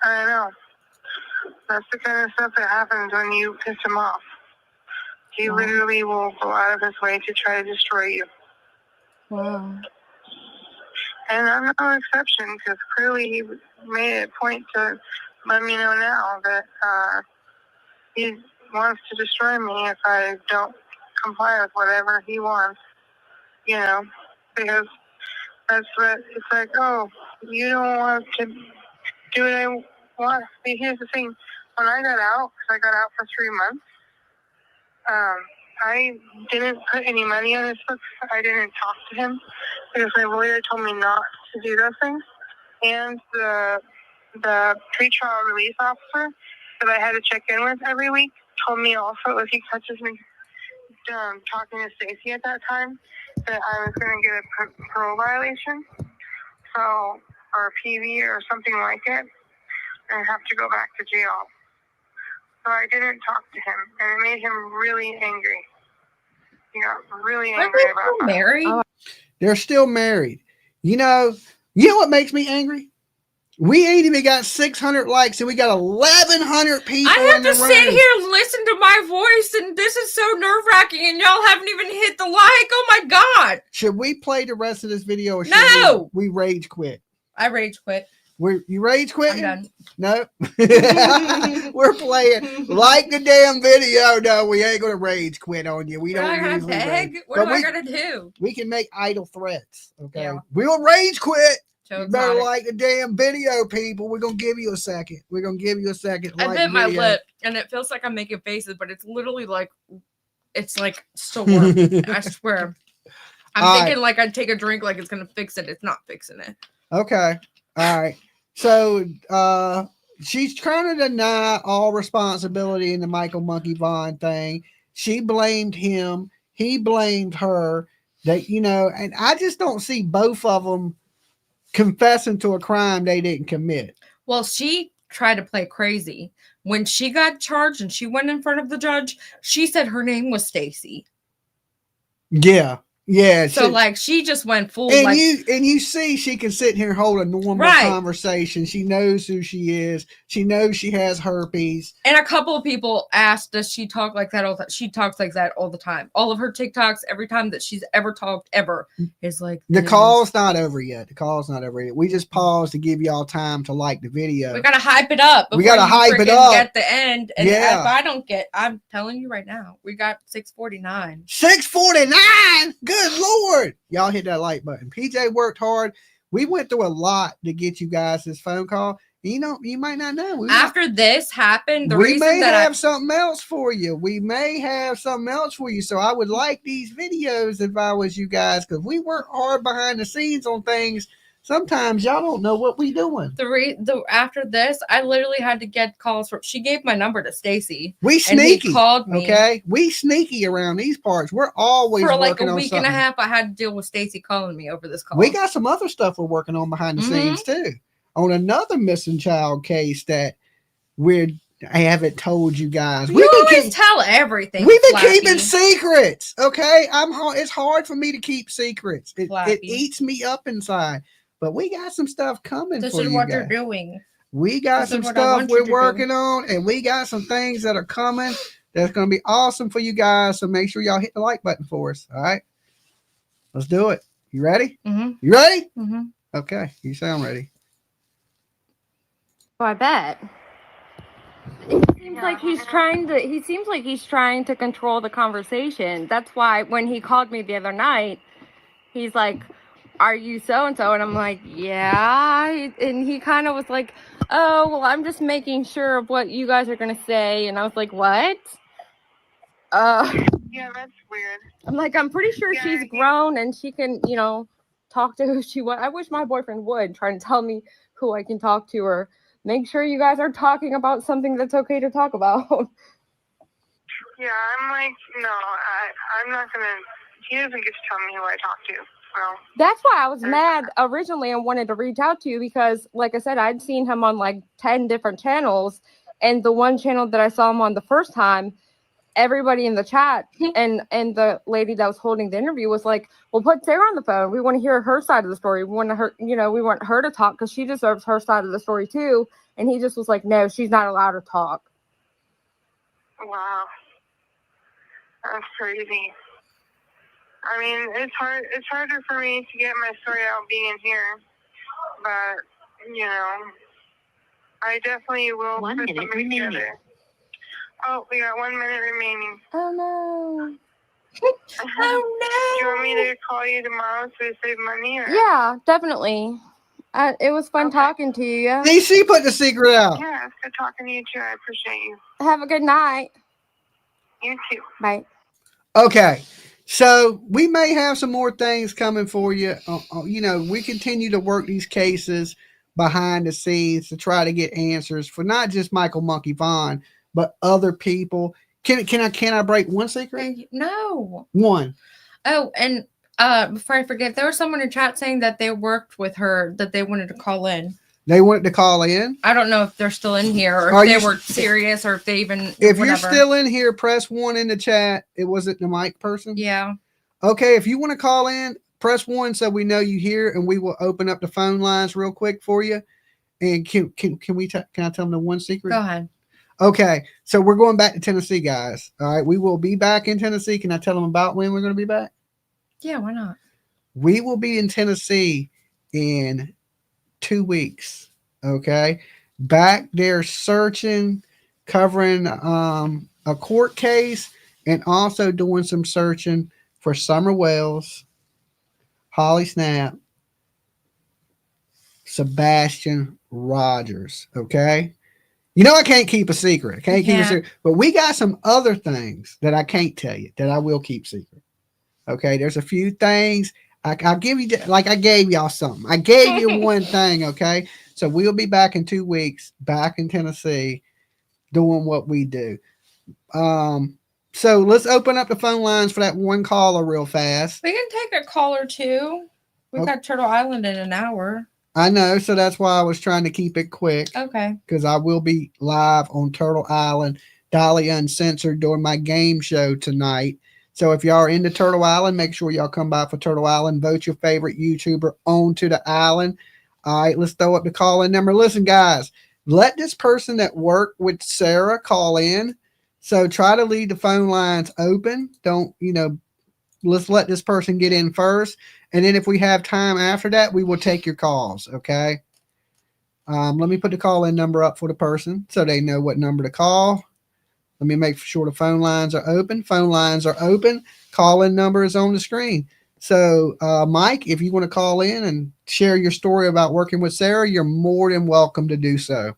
[SPEAKER 5] I know. That's the kind of stuff that happens when you piss him off. He literally will go out of his way to try to destroy you.
[SPEAKER 6] Wow.
[SPEAKER 5] And I'm no exception because clearly he made it a point to let me know now that he wants to destroy me if I don't comply with whatever he wants. You know, because that's what it's like. Oh, you don't want to do what I want. See, here's the thing: when I got out, because I got out for 3 months, I didn't put any money on his books. I didn't talk to him because my lawyer told me not to do those things. And the pretrial release officer that I had to check in with every week told me also if he catches me talking to Stacey at that time that I was going to get a parole violation, or a PV or something like it, and have to go back to jail. So I didn't talk to him, and it made him really angry. Yeah, really angry about that.
[SPEAKER 4] Married?
[SPEAKER 3] They're still married. You know what makes me angry? We ain't even got 600 likes, and we got 1,100 people
[SPEAKER 4] I have
[SPEAKER 3] in the
[SPEAKER 4] to
[SPEAKER 3] room.
[SPEAKER 4] sit here and listen to my voice, and this is so nerve-wracking, and y'all haven't even hit the like. Oh my god.
[SPEAKER 3] Should we play the rest of this video, or should
[SPEAKER 4] No!
[SPEAKER 3] we rage quit?
[SPEAKER 4] I rage quit.
[SPEAKER 3] You rage quit?
[SPEAKER 4] I'm done.
[SPEAKER 3] No. We're playing. Like the damn video. No, we ain't gonna rage quit on you. We
[SPEAKER 4] What
[SPEAKER 3] don't
[SPEAKER 4] do I gotta
[SPEAKER 3] usually
[SPEAKER 4] beg?
[SPEAKER 3] rage.
[SPEAKER 4] What
[SPEAKER 3] But
[SPEAKER 4] do I gotta do?
[SPEAKER 3] we can make idle threats. Okay.
[SPEAKER 4] Yeah.
[SPEAKER 3] We'll rage quit.
[SPEAKER 4] So
[SPEAKER 3] You better
[SPEAKER 4] exotic.
[SPEAKER 3] like the damn video, people. We're gonna give you a second. We're gonna give you a second.
[SPEAKER 4] I
[SPEAKER 3] Like
[SPEAKER 4] bit
[SPEAKER 3] the
[SPEAKER 4] my
[SPEAKER 3] video.
[SPEAKER 4] lip, and it feels like I'm making faces, but it's literally like, it's like still warm. I swear. I'm
[SPEAKER 3] All
[SPEAKER 4] thinking like I'd take a drink like it's gonna fix it. It's not fixing it.
[SPEAKER 3] Okay. All right. So she's trying to deny all responsibility in the Michael Monkey Vaughan thing. She blamed him. He blamed her. That, you know, and I just don't see both of them confessing to a crime they didn't commit.
[SPEAKER 4] Well, she tried to play crazy. When she got charged and she went in front of the judge, she said her name was Stacy.
[SPEAKER 3] Yeah. Yeah.
[SPEAKER 4] So like she just went full
[SPEAKER 3] and
[SPEAKER 4] like
[SPEAKER 3] you see she can sit here and hold a normal
[SPEAKER 4] Right.
[SPEAKER 3] conversation. She knows who she is. She knows she has herpes.
[SPEAKER 4] and a couple of people asked, does she talk like that all the time? She talks like that all the time. All of her TikToks, every time that she's ever talked ever is like
[SPEAKER 3] The
[SPEAKER 4] this.
[SPEAKER 3] call's not over yet. The call's not over yet. We just paused to give y'all time to like the video.
[SPEAKER 4] We gotta hype it up.
[SPEAKER 3] We gotta
[SPEAKER 4] before you
[SPEAKER 3] hype it
[SPEAKER 4] freaking
[SPEAKER 3] up.
[SPEAKER 4] Get the end. And
[SPEAKER 3] Yeah.
[SPEAKER 4] if I don't get, I'm telling you right now, we got 649.
[SPEAKER 3] 649. Good Lord. Y'all hit that like button. PJ worked hard. We went through a lot to get you guys this phone call. You know, you might not know.
[SPEAKER 4] After this happened, the
[SPEAKER 3] we
[SPEAKER 4] reason
[SPEAKER 3] may
[SPEAKER 4] that
[SPEAKER 3] have something else for you. We may have something else for you. So I would like these videos if I was you guys, because we work hard behind the scenes on things. Sometimes y'all don't know what we doing.
[SPEAKER 4] After this, I literally had to get calls from. She gave my number to Stacy.
[SPEAKER 3] We
[SPEAKER 4] And he
[SPEAKER 3] sneaky.
[SPEAKER 4] called me.
[SPEAKER 3] Okay, we sneaky around these parts. We're always
[SPEAKER 4] For like
[SPEAKER 3] working
[SPEAKER 4] a
[SPEAKER 3] on
[SPEAKER 4] week
[SPEAKER 3] something.
[SPEAKER 4] and a half, I had to deal with Stacy calling me over this call.
[SPEAKER 3] We got some other stuff we're working on behind the
[SPEAKER 4] Mhm.
[SPEAKER 3] scenes too. On another missing child case that I haven't told you guys.
[SPEAKER 4] We always tell everything.
[SPEAKER 3] We've been
[SPEAKER 4] Flappy.
[SPEAKER 3] keeping secrets. Okay, it's hard for me to keep secrets. It
[SPEAKER 4] Flappy.
[SPEAKER 3] eats me up inside. But we got some stuff coming
[SPEAKER 4] This
[SPEAKER 3] for
[SPEAKER 4] is
[SPEAKER 3] you
[SPEAKER 4] what
[SPEAKER 3] guys.
[SPEAKER 4] you're doing.
[SPEAKER 3] We got
[SPEAKER 4] This
[SPEAKER 3] some
[SPEAKER 4] is what I
[SPEAKER 3] stuff
[SPEAKER 4] want you
[SPEAKER 3] we're
[SPEAKER 4] to do.
[SPEAKER 3] working on, and we got some things that are coming that's going to be awesome for you guys. So make sure y'all hit the like button for us. All right, let's do it. You ready?
[SPEAKER 4] Mm-hmm.
[SPEAKER 3] You ready?
[SPEAKER 4] Mm-hmm.
[SPEAKER 3] Okay, you sound ready.
[SPEAKER 6] Oh, I bet. It seems like he's trying to. He seems like he's trying to control the conversation. That's why when he called me the other night, he's like, "Are you so and so?" And I'm like, "Yeah." And he kind of was like, "Oh, well, I'm just making sure of what you guys are gonna say." And I was like, "What?"
[SPEAKER 5] Yeah, that's weird.
[SPEAKER 6] I'm like, I'm pretty sure
[SPEAKER 5] Yeah,
[SPEAKER 6] she's grown and she can, talk to who she wants. I wish my boyfriend would try to tell me who I can talk to, or make sure you guys are talking about something that's okay to talk about.
[SPEAKER 5] Yeah, I'm like, no, I'm not gonna. He doesn't get to tell me who I talk to. Well,
[SPEAKER 6] That's why I was mad originally and wanted to reach out to you because, like I said, I'd seen him on like 10 different channels. And the one channel that I saw him on the first time, everybody in the chat and the lady that was holding the interview was like, well, put Sarah on the phone. We want to hear her side of the story. We want her to talk because she deserves her side of the story too. And he just was like, no, she's not allowed to talk.
[SPEAKER 5] wow, that's crazy. I mean, it's hard. It's harder for me to get my story out being here, but I definitely will.
[SPEAKER 7] 1
[SPEAKER 5] put
[SPEAKER 7] minute
[SPEAKER 5] something
[SPEAKER 7] remaining.
[SPEAKER 5] together. Oh, we got 1 minute remaining.
[SPEAKER 6] Oh no.
[SPEAKER 4] Oh
[SPEAKER 5] Do you want me to call you tomorrow to save money? Or?
[SPEAKER 6] Yeah, definitely. It was fun
[SPEAKER 5] Okay.
[SPEAKER 6] talking to you.
[SPEAKER 3] See, she put the secret out.
[SPEAKER 5] Yeah, it's good talking to you too. I appreciate you.
[SPEAKER 6] Have a good night.
[SPEAKER 5] You too.
[SPEAKER 6] Bye.
[SPEAKER 3] Okay, so we may have some more things coming for you. We continue to work these cases behind the scenes to try to get answers for not just Michael Monkey Vaughan, but other people. Can I break one secret?
[SPEAKER 4] No.
[SPEAKER 3] One.
[SPEAKER 4] Oh, and before I forget, there was someone in chat saying that they worked with her, that they wanted to call in.
[SPEAKER 3] They wanted to call in.
[SPEAKER 4] I don't know if they're still in here or
[SPEAKER 3] Are
[SPEAKER 4] if
[SPEAKER 3] you-
[SPEAKER 4] they were serious or if they even.
[SPEAKER 3] If
[SPEAKER 4] whatever.
[SPEAKER 3] you're still in here, press 1 in the chat. Was it the mic person?
[SPEAKER 4] Yeah.
[SPEAKER 3] Okay, if you want to call in, press 1 so we know you here, and we will open up the phone lines real quick for you. And can I tell them the one secret?
[SPEAKER 4] Go ahead.
[SPEAKER 3] Okay, so we're going back to Tennessee, guys. All right, we will be back in Tennessee. Can I tell them about when we're going to be back?
[SPEAKER 4] Yeah, why not?
[SPEAKER 3] We will be in Tennessee in 2 weeks. Okay, back there searching, covering a court case, and also doing some searching for Summer Wells, Holly Snap, Sebastian Rogers. Okay. You know I can't keep a secret. I can't keep a secret. But we got some other things that I can't tell you that I will keep secret. Okay, there's a few things. I'll give you, like I gave y'all something. I gave you one thing, okay? So we'll be back in 2 weeks, back in Tennessee, doing what we do. So let's open up the phone lines for that one caller real fast.
[SPEAKER 4] We can take a call or two. We got Turtle Island in an hour.
[SPEAKER 3] I know, so that's why I was trying to keep it quick.
[SPEAKER 4] Okay.
[SPEAKER 3] Because I will be live on Turtle Island, Dolly Uncensored, during my game show tonight. So if y'all are into Turtle Island, make sure y'all come by for Turtle Island. Vote your favorite YouTuber onto the island. All right, let's throw up the call-in number. Listen, guys, let this person that worked with Sarah call in. So try to leave the phone lines open. Don't, let's let this person get in first. And then if we have time after that, we will take your calls, okay? Let me put the call-in number up for the person so they know what number to call. Let me make sure the phone lines are open. Phone lines are open. Call-in number is on the screen. So, Mike, if you want to call in and share your story about working with Sarah, you're more than welcome to do so.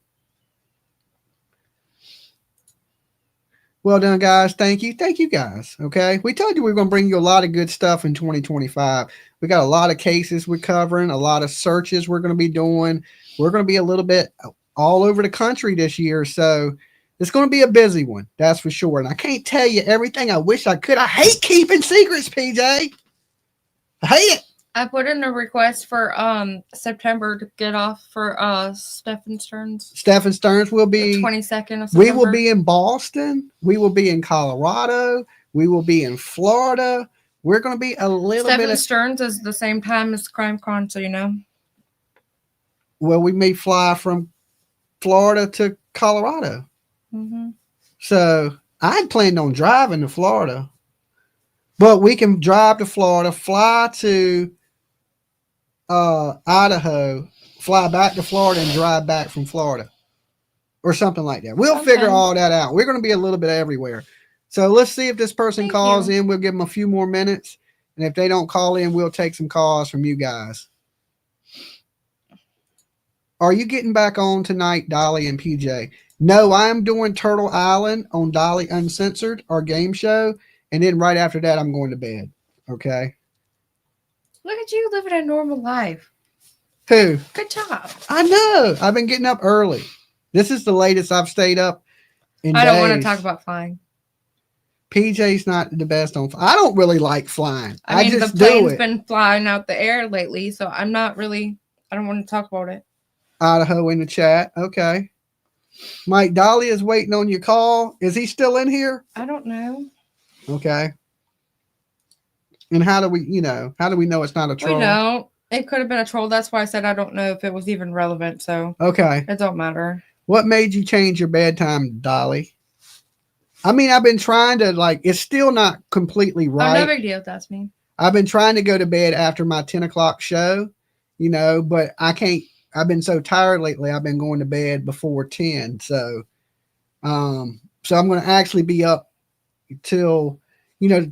[SPEAKER 3] Well done, guys. Thank you. Thank you, guys. Okay. We told you we were going to bring you a lot of good stuff in 2025. We got a lot of cases we're covering, a lot of searches we're going to be doing. We're going to be a little bit all over the country this year. So it's going to be a busy one. That's for sure. And I can't tell you everything. I wish I could. I hate keeping secrets, PJ. I hate it.
[SPEAKER 4] I put in a request for September to get off for Stephen Stearns.
[SPEAKER 3] Stephen Stearns will be
[SPEAKER 4] 22nd of September.
[SPEAKER 3] We will be in Boston. We will be in Colorado. We will be in Florida. We're going to be a little bit.
[SPEAKER 4] Stephen Stearns is the same time as Crime Con, so you know.
[SPEAKER 3] Well, we may fly from Florida to Colorado.
[SPEAKER 4] Mm-hmm.
[SPEAKER 3] So I had planned on driving to Florida, but we can drive to Florida, fly to Idaho, fly back to Florida, and drive back from Florida, or something like that. We'll figure all that out. We're going to be a little bit everywhere. So let's see if this person calls in. We'll give them a few more minutes, and if they don't call in, we'll take some calls from you guys. Are you getting back on tonight, Dolly and PJ? No, I'm doing Turtle Island on Dolly Uncensored, our game show. And then right after that, I'm going to bed. Okay.
[SPEAKER 4] Look at you living a normal life.
[SPEAKER 3] Who?
[SPEAKER 4] Good job.
[SPEAKER 3] I know. I've been getting up early. This is the latest I've stayed up in
[SPEAKER 4] I don't
[SPEAKER 3] days.
[SPEAKER 4] want to talk about flying.
[SPEAKER 3] PJ's not the best on flying. I don't really like flying.
[SPEAKER 4] I mean,
[SPEAKER 3] just
[SPEAKER 4] the plane's
[SPEAKER 3] do it.
[SPEAKER 4] been flying out the air lately, so I don't want to talk about it.
[SPEAKER 3] Idaho in the chat. Okay. Mike, Dolly is waiting on your call. Is he still in here?
[SPEAKER 4] I don't know.
[SPEAKER 3] Okay. And how do we know it's not a troll?
[SPEAKER 4] We don't. It could have been a troll. That's why I said I don't know if it was even relevant. So
[SPEAKER 3] okay.
[SPEAKER 4] It don't matter.
[SPEAKER 3] What made you change your bedtime, Dolly? I mean, I've been trying to it's still not completely right.
[SPEAKER 4] Oh, no big deal. That's me.
[SPEAKER 3] I've been trying to go to bed after my 10 o'clock show, but I can't. I've been so tired lately. I've been going to bed before 10. So I'm going to actually be up till,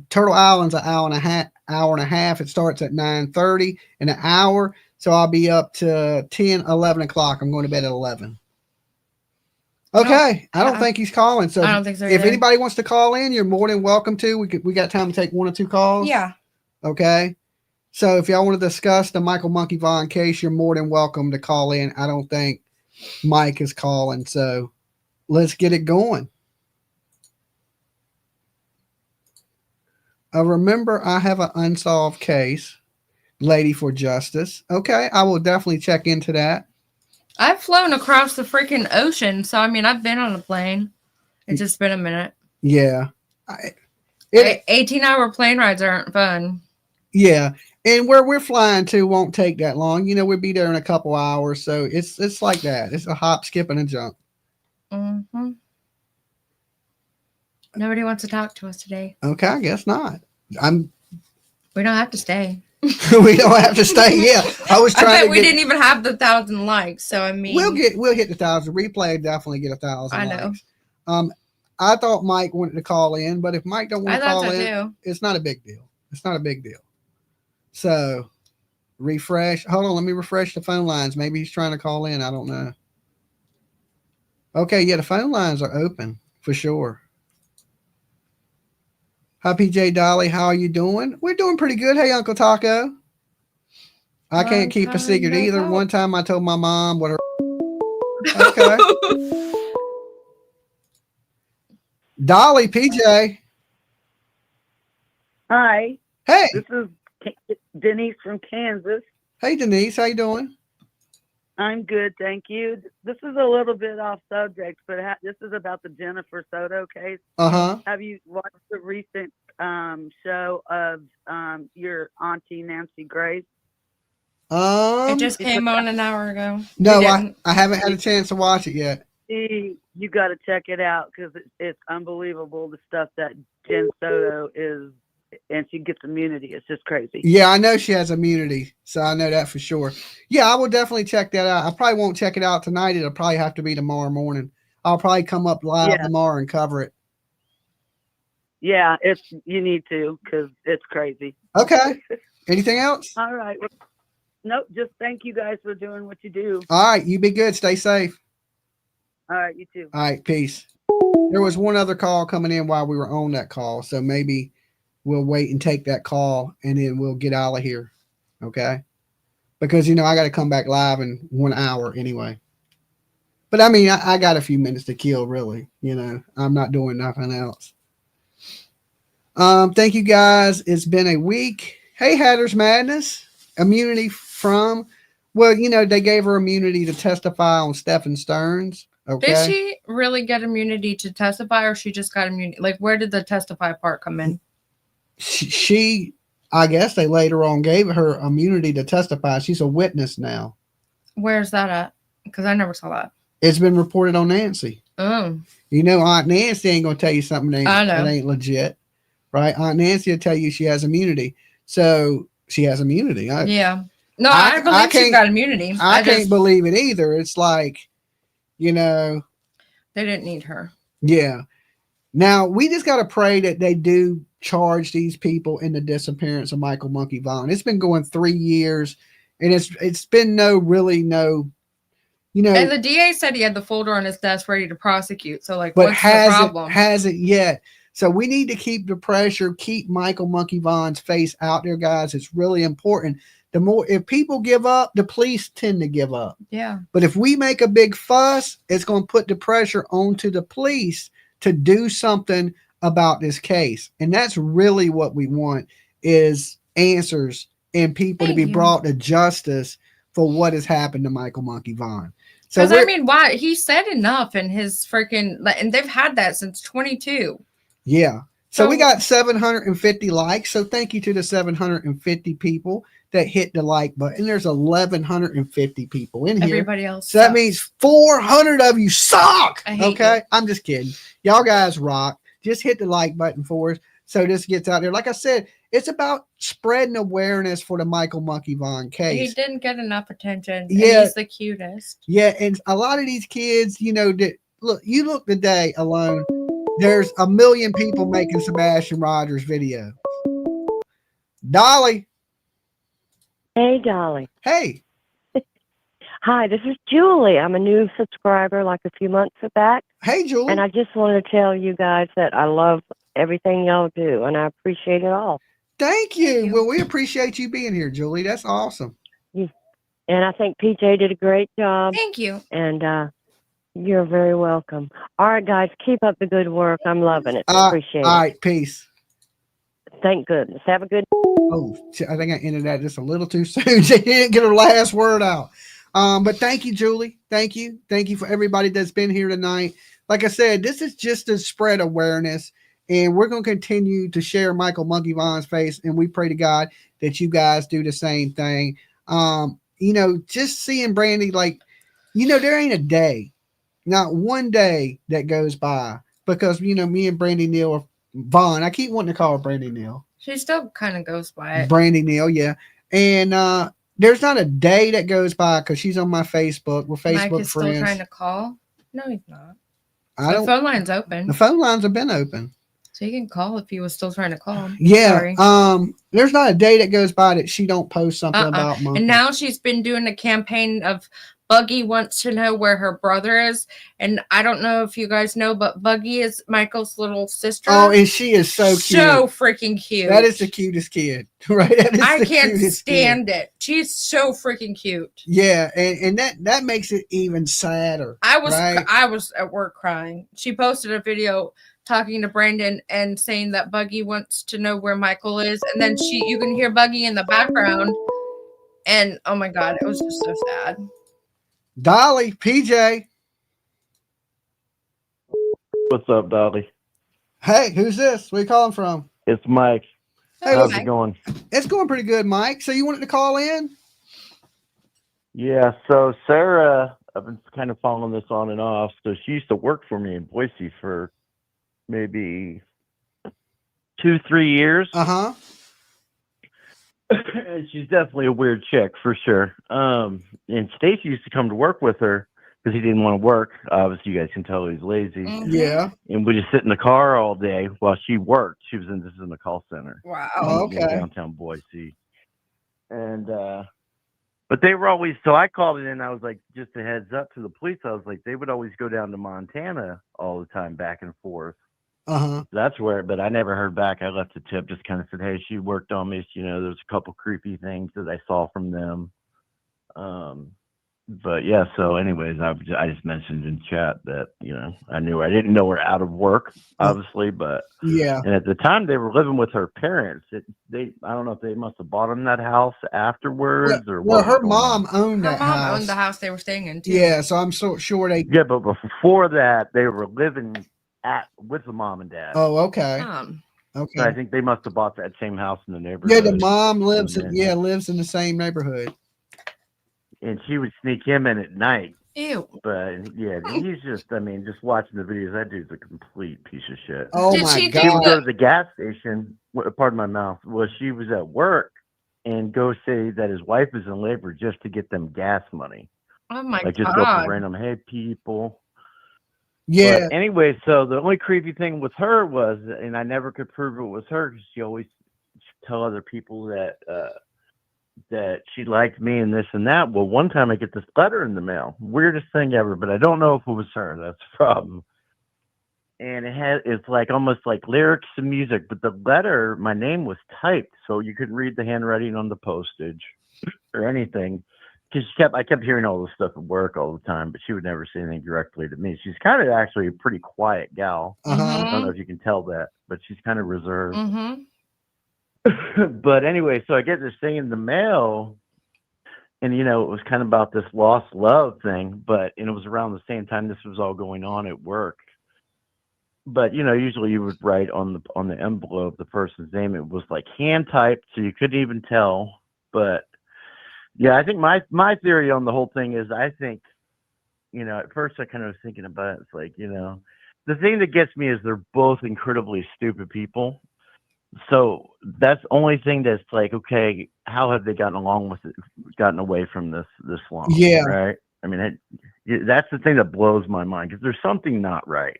[SPEAKER 3] Turtle Island's an hour and a half. It starts at 9:30 in an hour. So I'll be up to 10, 11 o'clock. I'm going to bed at 11. Okay. I don't think he's calling. So
[SPEAKER 4] I don't think so
[SPEAKER 3] if
[SPEAKER 4] either.
[SPEAKER 3] anybody wants to call in, you're more than welcome to. We got time to take one or two calls.
[SPEAKER 4] Yeah.
[SPEAKER 3] Okay. So if y'all want to discuss the Michael Monkey Vaughan case, you're more than welcome to call in. I don't think Mike is calling. So let's get it going. Remember, I have an unsolved case, Lady for Justice. Okay. I will definitely check into that.
[SPEAKER 4] I've flown across the freaking ocean. So, I mean, I've been on a plane. It's just been a minute.
[SPEAKER 3] Yeah.
[SPEAKER 4] 18-hour plane rides aren't fun.
[SPEAKER 3] Yeah. And where we're flying to won't take that long. You know, we'll be there in a couple hours. So it's like that. It's a hop, skip, and a jump.
[SPEAKER 4] Mm-hmm. Nobody wants to talk to us today.
[SPEAKER 3] Okay, I guess not.
[SPEAKER 4] We don't have to stay.
[SPEAKER 3] We don't have to stay. Yeah. I was
[SPEAKER 4] I
[SPEAKER 3] trying
[SPEAKER 4] bet
[SPEAKER 3] to
[SPEAKER 4] we didn't even have the 1,000 likes. So I mean,
[SPEAKER 3] we'll hit the 1,000. Replay definitely get 1,000
[SPEAKER 4] I know.
[SPEAKER 3] likes. I thought Mike wanted to call in, but if Mike don't want
[SPEAKER 4] I
[SPEAKER 3] to
[SPEAKER 4] thought
[SPEAKER 3] call
[SPEAKER 4] so
[SPEAKER 3] in,
[SPEAKER 4] too.
[SPEAKER 3] it's not a big deal. It's not a big deal. So refresh. Hold on, let me refresh the phone lines. Maybe he's trying to call in. I don't know. Okay, yeah, the phone lines are open for sure. Hi, PJ Dolly. How are you doing? We're doing pretty good. Hey, Uncle Taco. I can't keep a secret either. One time I told my mom what her. Okay. Dolly, PJ.
[SPEAKER 7] Hi,
[SPEAKER 3] Hey.
[SPEAKER 7] this is Denise from Kansas.
[SPEAKER 3] Hey, Denise. How you doing?
[SPEAKER 7] I'm good, thank you. This is a little bit off subject, but this is about the Jennifer Soto case.
[SPEAKER 3] Uh-huh.
[SPEAKER 7] Have you watched the recent show of your auntie Nancy Grace?
[SPEAKER 4] It just came on an hour ago.
[SPEAKER 3] No, I haven't had a chance to watch it yet.
[SPEAKER 7] You got to check it out because it's unbelievable the stuff that Jen Soto is, and she gets immunity. It's just crazy.
[SPEAKER 3] Yeah, I know she has immunity, so I know that for sure. Yeah, I will definitely check that out. I probably won't check it out tonight. It'll probably have to be tomorrow morning. I'll probably come up live tomorrow and cover it.
[SPEAKER 7] Yeah, you need to because it's crazy.
[SPEAKER 3] Okay. Anything else?
[SPEAKER 7] All right. Well, nope. Just thank you guys for doing what you do.
[SPEAKER 3] All right. You be good. Stay safe.
[SPEAKER 7] All right. You too.
[SPEAKER 3] All right. Peace. There was one other call coming in while we were on that call, so maybe we'll wait and take that call and then we'll get out of here. Okay. Because, I got to come back live in 1 hour anyway. But I mean, I got a few minutes to kill, really. I'm not doing nothing else. Thank you guys. It's been a week. Hey, Hatter's Madness. Immunity from, they gave her immunity to testify on Stephen Stearns. Okay.
[SPEAKER 4] Did she really get immunity to testify, or she just got immunity? Like, where did the testify part come in?
[SPEAKER 3] She I guess they later on gave her immunity to testify. She's a witness now.
[SPEAKER 4] Where's that at? Because I never saw that.
[SPEAKER 3] It's been reported on Nancy.
[SPEAKER 4] Oh.
[SPEAKER 3] Aunt Nancy ain't going to tell you something that ain't legit. Right? Aunt Nancy will tell you she has immunity. So she has immunity.
[SPEAKER 4] Yeah. No, I believe she got immunity.
[SPEAKER 3] I can't believe it either. It's like, they
[SPEAKER 4] didn't need her.
[SPEAKER 3] Yeah. Now, we just got to pray that they do charge these people in the disappearance of Michael Monkey Vaughan. It's been going 3 years, and it's been no.
[SPEAKER 4] And the DA said he had the folder on his desk ready to prosecute. So, but what's
[SPEAKER 3] the
[SPEAKER 4] problem?
[SPEAKER 3] Hasn't yet. So we need to keep the pressure, keep Michael Monkey Vaughan's face out there, guys. It's really important. If people give up, the police tend to give up.
[SPEAKER 4] Yeah.
[SPEAKER 3] But if we make a big fuss, it's going to put the pressure onto the police to do something about this case. And that's really what we want, is answers and people to be brought to justice for what has happened to Michael Monkey Vaughan.
[SPEAKER 4] Because why? He said enough in his freaking, and they've had that since 22.
[SPEAKER 3] Yeah. So we got 750 likes. So thank you to the 750 people that hit the like button. There's 1,150 people in here.
[SPEAKER 4] Everybody else.
[SPEAKER 3] So that means 400 of you suck. Okay.
[SPEAKER 4] You.
[SPEAKER 3] I'm just kidding. Y'all guys rock. Just hit the like button for us so this gets out there. Like I said, it's about spreading awareness for the Michael Monkey Vaughan case.
[SPEAKER 4] He didn't get enough attention.
[SPEAKER 3] Yeah.
[SPEAKER 4] And he's the cutest.
[SPEAKER 3] Yeah. And a lot of these kids, look today alone. There's 1 million people making Sebastian Rogers video. Dolly.
[SPEAKER 8] Hey, Dolly.
[SPEAKER 3] Hey.
[SPEAKER 8] Hi, this is Julie. I'm a new subscriber like a few months back.
[SPEAKER 3] Hey, Julie.
[SPEAKER 8] And I just want to tell you guys that I love everything y'all do, and I appreciate it all.
[SPEAKER 3] Thank you. Well, we appreciate you being here, Julie. That's awesome.
[SPEAKER 8] And I think PJ did a great job.
[SPEAKER 4] Thank you.
[SPEAKER 8] And you're very welcome. All right, guys, keep up the good work. I'm loving it. Appreciate it.
[SPEAKER 3] All right, peace.
[SPEAKER 8] Thank goodness. Have a good.
[SPEAKER 3] Oh, I think I ended that just a little too soon. She didn't get her last word out. But thank you, Julie. Thank you. Thank you for everybody that's been here tonight. Like I said, this is just to spread awareness And we're going to continue to share Michael Monkey Vaughn's face. And we pray to God that you guys do the same thing. Just seeing Brandy, like, there ain't a day, not one day that goes by because, me and Brandy Neal are Vaughan. I keep wanting to call her Brandy Neal.
[SPEAKER 4] She still kind of goes by it.
[SPEAKER 3] Brandy Neal, yeah. And there's not a day that goes by because she's on my Facebook. We're Facebook
[SPEAKER 4] Mike is
[SPEAKER 3] friends.
[SPEAKER 4] still trying to call. No, he's not.
[SPEAKER 3] The
[SPEAKER 4] phone line's open.
[SPEAKER 3] The phone lines have been open.
[SPEAKER 4] So you can call if he was still trying to call.
[SPEAKER 3] Yeah. Sorry. There's not a day that goes by that she don't post something about Monkey.
[SPEAKER 4] And now she's been doing a campaign of Buggy wants to know where her brother is. And I don't know if you guys know, but Buggy is Michael's little sister.
[SPEAKER 3] Oh, and she is so cute.
[SPEAKER 4] So freaking cute.
[SPEAKER 3] That is the cutest kid, right?
[SPEAKER 4] I can't stand it. She's so freaking cute.
[SPEAKER 3] Yeah, and that makes it even sadder.
[SPEAKER 4] I was at work crying. She posted a video talking to Brandon and saying that Buggy wants to know where Michael is, and then you can hear Buggy in the background, and oh my god, it was just so sad.
[SPEAKER 3] Dolly, PJ.
[SPEAKER 9] What's up, Dolly?
[SPEAKER 3] Hey, who's this? Where you calling from?
[SPEAKER 9] It's Mike.
[SPEAKER 3] Hey,
[SPEAKER 9] how's it going?
[SPEAKER 3] It's going pretty good, Mike. So you wanted to call in?
[SPEAKER 9] Yeah, so Sarah, I've been kind of following this on and off. So she used to work for me in Boise for maybe 2-3 years.
[SPEAKER 3] Uh-huh.
[SPEAKER 9] She's definitely a weird chick for sure. And Stacy used to come to work with her because he didn't want to work. Obviously, you guys can tell he's lazy.
[SPEAKER 4] Mm-hmm.
[SPEAKER 3] Yeah.
[SPEAKER 9] And we just sit in the car all day while she worked. She was in the call center.
[SPEAKER 4] Wow.
[SPEAKER 3] Okay.
[SPEAKER 9] In downtown Boise. And but they were always, so I called it in. I was like, just a heads up to the police. I was like, they would always go down to Montana all the time, back and forth.
[SPEAKER 3] Uh-huh.
[SPEAKER 9] That's where, but I never heard back. I left a tip, just kind of said, hey, she worked on me. There's a couple creepy things that I saw from them. But yeah, so anyways, I just mentioned in chat that, I knew her. I didn't know her out of work, obviously, but
[SPEAKER 3] yeah.
[SPEAKER 9] And at the time they were living with her parents. I don't know if they must have bought them that house afterwards or what.
[SPEAKER 3] Well, her mom owned that house.
[SPEAKER 4] Her mom owned the house they were staying in too.
[SPEAKER 3] Yeah, so I'm so sure they.
[SPEAKER 9] Yeah, but before that, they were living with the mom and dad.
[SPEAKER 3] Oh, okay. Okay.
[SPEAKER 9] So I think they must have bought that same house in the neighborhood.
[SPEAKER 3] Yeah, the mom lives in the same neighborhood.
[SPEAKER 9] And she would sneak him in at night.
[SPEAKER 4] Ew.
[SPEAKER 9] But yeah, he's just watching the videos, that dude's a complete piece of shit.
[SPEAKER 3] Oh my God.
[SPEAKER 9] She would go to the gas station, pardon my mouth, well, she was at work and go say that his wife is in labor just to get them gas money.
[SPEAKER 4] Oh my God.
[SPEAKER 9] Just go up to random, hey, people.
[SPEAKER 3] Yeah.
[SPEAKER 9] But anyway, so the only creepy thing with her was, and I never could prove it was her because she always tell other people that she liked me and this and that. Well, one time I get this letter in the mail, weirdest thing ever, but I don't know if it was her. That's the problem. And it's like almost like lyrics and music, but the letter, my name was typed, so you couldn't read the handwriting on the postage or anything. Because I kept hearing all this stuff at work all the time, but she would never say anything directly to me. She's kind of actually a pretty quiet gal.
[SPEAKER 3] Uh-huh.
[SPEAKER 9] I don't know if you can tell that, but she's kind of reserved.
[SPEAKER 4] Mm-hmm.
[SPEAKER 9] But anyway, so I get this thing in the mail, and it was kind of about this lost love thing, and it was around the same time this was all going on at work. But usually you would write on the envelope the person's name. It was like hand typed, so you couldn't even tell. But yeah, I think my theory on the whole thing is, I think, at first I kind of was thinking about it. It's like, the thing that gets me is they're both incredibly stupid people. So that's the only thing that's like, okay, how have they gotten away from this long?
[SPEAKER 3] Yeah.
[SPEAKER 9] Right. I mean, that's the thing that blows my mind, because there's something not right.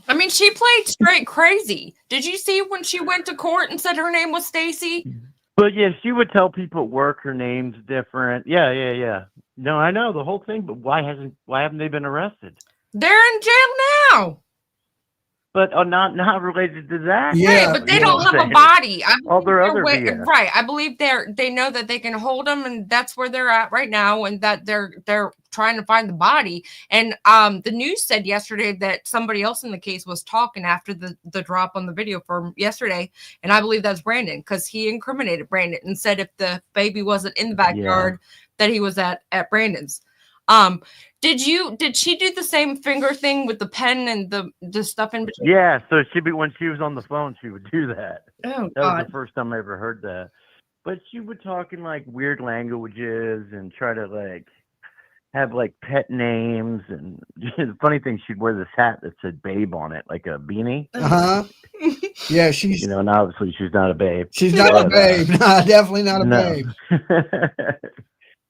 [SPEAKER 4] I mean, she played straight crazy. Did you see when she went to court and said her name was Stacy?
[SPEAKER 9] But yeah, she would tell people at work her name's different. Yeah. No, I know the whole thing, but why haven't they been arrested?
[SPEAKER 4] They're in jail now.
[SPEAKER 9] But not related to that.
[SPEAKER 3] Yeah,
[SPEAKER 4] right, but they don't have a body.
[SPEAKER 9] All their other BS.
[SPEAKER 4] Right. I believe they know that they can hold them, and that's where they're at right now, and that they're trying to find the body. And the news said yesterday that somebody else in the case was talking after the drop on the video from yesterday, and I believe that's Brandon, because he incriminated Brandon and said if the baby wasn't in the backyard, that he was at Brandon's. Did she do the same finger thing with the pen and the stuff in between?
[SPEAKER 9] Yeah, so when she was on the phone, she would do that.
[SPEAKER 4] Oh
[SPEAKER 9] That was
[SPEAKER 4] God.
[SPEAKER 9] the first time I ever heard that. But she would talk in like weird languages and try to like have like pet names. And the funny thing, she'd wear this hat that said "babe" on it, like a beanie.
[SPEAKER 3] Yeah, she's
[SPEAKER 9] and obviously she's not a babe.
[SPEAKER 3] She's not a babe. No, definitely not a babe.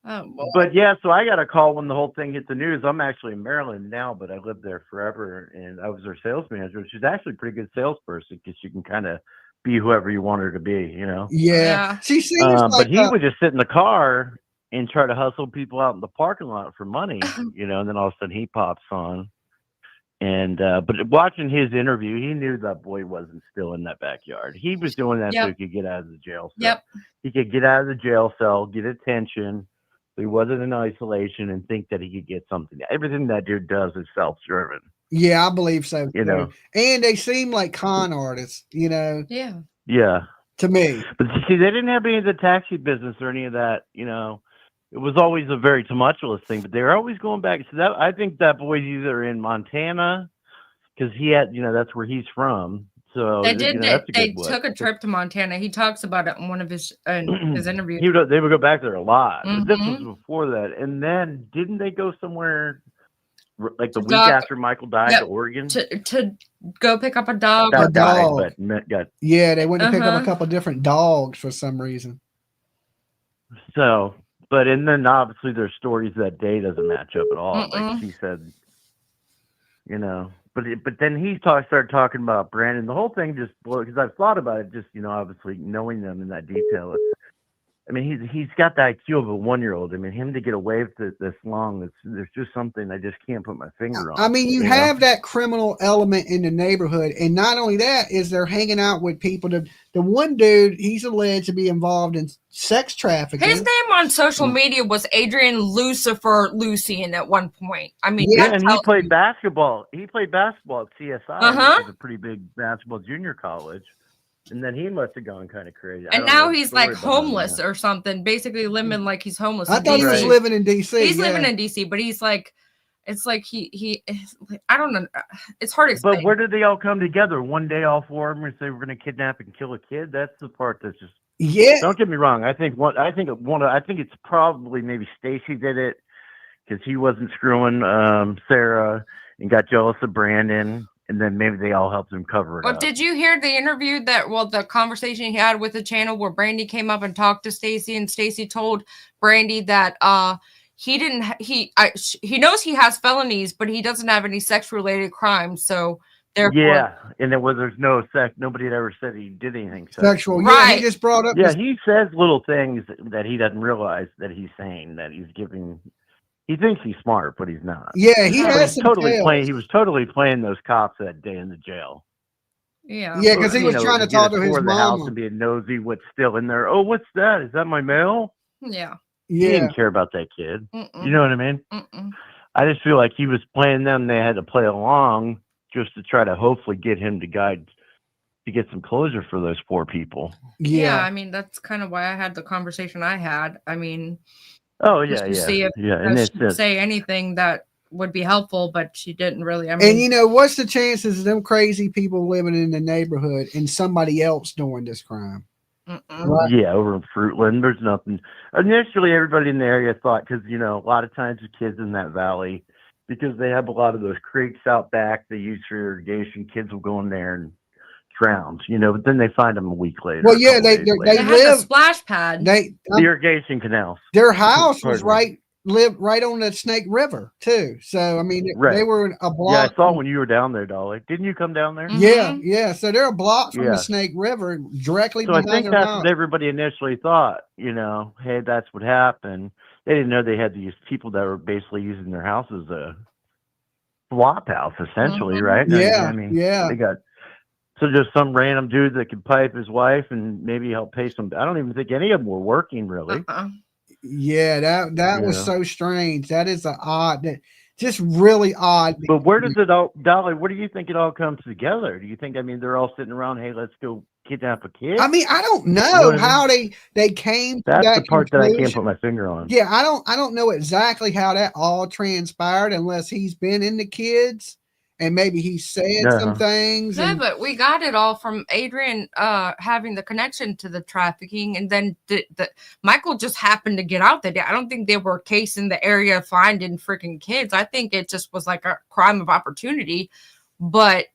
[SPEAKER 4] Oh, boy.
[SPEAKER 9] But yeah, so I got a call when the whole thing hit the news. I'm actually in Maryland now, but I lived there forever, and I was her sales manager. She's actually a pretty good salesperson because she can kind of be whoever you want her to be, you know.
[SPEAKER 3] Yeah. She seems like
[SPEAKER 9] but he would just sit in the car and try to hustle people out in the parking lot for money, you know, and then all of a sudden he pops on. And but watching his interview, he knew that boy wasn't still in that backyard. He was doing that so he could get out of the jail cell. He could get out of the jail cell, get attention. So he wasn't in isolation and think that he could get something. Everything that dude does is self-driven.
[SPEAKER 3] Yeah, I believe so.
[SPEAKER 9] You know,
[SPEAKER 3] and they seem like con artists, you know.
[SPEAKER 4] Yeah.
[SPEAKER 9] Yeah.
[SPEAKER 3] To me.
[SPEAKER 9] But see, they didn't have any of the taxi business or any of that, you know. It was always a very tumultuous thing, but they're always going back. So that I think that boy's either in Montana because he had, you know, that's where he's from. So
[SPEAKER 4] they did.
[SPEAKER 9] You know,
[SPEAKER 4] they took a trip to Montana. He talks about it in one of his interviews.
[SPEAKER 9] They would go back there a lot. But this was before that. And then didn't they go somewhere like the week after Michael died to Oregon
[SPEAKER 4] to go pick up a dog?
[SPEAKER 3] A dog.
[SPEAKER 9] Yeah,
[SPEAKER 3] they went to pick up a couple different dogs for some reason.
[SPEAKER 9] So, and then obviously their stories that day doesn't match up at all. Like she said, you know. But then he started talking about Brandon. The whole thing just blew because I've thought about it. Just, you know, obviously knowing them in that detail. I mean, he's got the IQ of a 1-year-old. I mean, him to get away with it this long, there's just something I just can't put my finger on.
[SPEAKER 3] I mean, you have that criminal element in the neighborhood, and not only that is they're hanging out with people. The one dude, he's alleged to be involved in sex trafficking.
[SPEAKER 4] His name on social media was Adrian Lucifer Lucian at one point. I mean,
[SPEAKER 9] and he played basketball. He played basketball at CSI, which is a pretty big basketball junior college. And then he must have gone kind of crazy.
[SPEAKER 4] And now he's like homeless or something, basically living like he's homeless.
[SPEAKER 3] I thought he was living in DC.
[SPEAKER 4] He's living in DC, but he's like, it's like he I don't know. It's hard to explain.
[SPEAKER 9] But where did they all come together? One day, all four of them say we're going to kidnap and kill a kid. That's the part that's just.
[SPEAKER 3] Yeah.
[SPEAKER 9] Don't get me wrong. I think it's probably maybe Stacy did it because he wasn't screwing Sarah and got jealous of Brandon. And then maybe they all helped him cover it up.
[SPEAKER 4] Did you hear the interview the conversation he had with the channel where Brandy came up and talked to Stacy, and Stacy told Brandy that he knows he has felonies, but he doesn't have any sex related crimes. So therefore,
[SPEAKER 9] and there's no sex. Nobody had ever said he did anything
[SPEAKER 3] sexual.
[SPEAKER 4] Right.
[SPEAKER 3] Yeah, he just brought up.
[SPEAKER 9] Yeah, he says little things that he doesn't realize that he's saying that he's giving. He thinks he's smart, but he's not.
[SPEAKER 3] Yeah, he has
[SPEAKER 9] He was totally playing those cops that day in the jail.
[SPEAKER 4] Yeah,
[SPEAKER 3] yeah, because he was trying to talk to his
[SPEAKER 9] the house
[SPEAKER 3] mama
[SPEAKER 9] and being nosy. What's still in there? Oh, what's that? Is that my mail?
[SPEAKER 4] Yeah.
[SPEAKER 9] He didn't care about that kid. You know what I mean? I just feel like he was playing them. They had to play along just to try to hopefully get him to get some closure for those poor people.
[SPEAKER 4] Yeah, I mean that's kind of why I had the conversation I had. I mean.
[SPEAKER 9] Oh yeah, yeah,
[SPEAKER 4] see if
[SPEAKER 9] and
[SPEAKER 4] say anything that would be helpful, but she didn't really. I mean,
[SPEAKER 3] and you know, what's the chances of them crazy people living in the neighborhood and somebody else doing this crime?
[SPEAKER 9] Right? Yeah, over in Fruitland, there's nothing. Initially, everybody in the area thought because you know a lot of times the kids in that valley because they have a lot of those creeks out back they use for irrigation. Kids will go in there and drowned, you know, but then they find them a week later.
[SPEAKER 3] Well, yeah, they
[SPEAKER 4] live a splash pad.
[SPEAKER 9] The irrigation canals.
[SPEAKER 3] Their house was lived right on the Snake River too. So I mean, they were a block.
[SPEAKER 9] Yeah, I saw when you were down there, Dolly. Didn't you come down there?
[SPEAKER 3] Yeah. So they're a block from the Snake River, directly.
[SPEAKER 9] So I think that's what everybody initially thought. You know, hey, that's what happened. They didn't know they had these people that were basically using their house as a flop house, essentially, right?
[SPEAKER 3] Yeah,
[SPEAKER 9] I mean, they got. So just some random dude that could pipe his wife and maybe help pay some. I don't even think any of them were working really.
[SPEAKER 3] Yeah, that was so strange. That is just really odd.
[SPEAKER 9] But where does it all, Dolly? Where do you think it all comes together? Do you think? I mean, they're all sitting around. Hey, let's go kidnap a kid?
[SPEAKER 3] I mean, I don't know,
[SPEAKER 9] know what I mean?
[SPEAKER 3] how they came to
[SPEAKER 9] That's
[SPEAKER 3] that
[SPEAKER 9] the part that I can't
[SPEAKER 3] conclusion.
[SPEAKER 9] put my finger on.
[SPEAKER 3] Yeah, I don't know exactly how that all transpired unless he's been in the kids and maybe he said some things.
[SPEAKER 4] No,
[SPEAKER 3] And
[SPEAKER 4] but we got it all from Adrian having the connection to the trafficking, and then the Michael just happened to get out that day. I don't think they were casing the area finding freaking kids. I think it just was like a crime of opportunity. But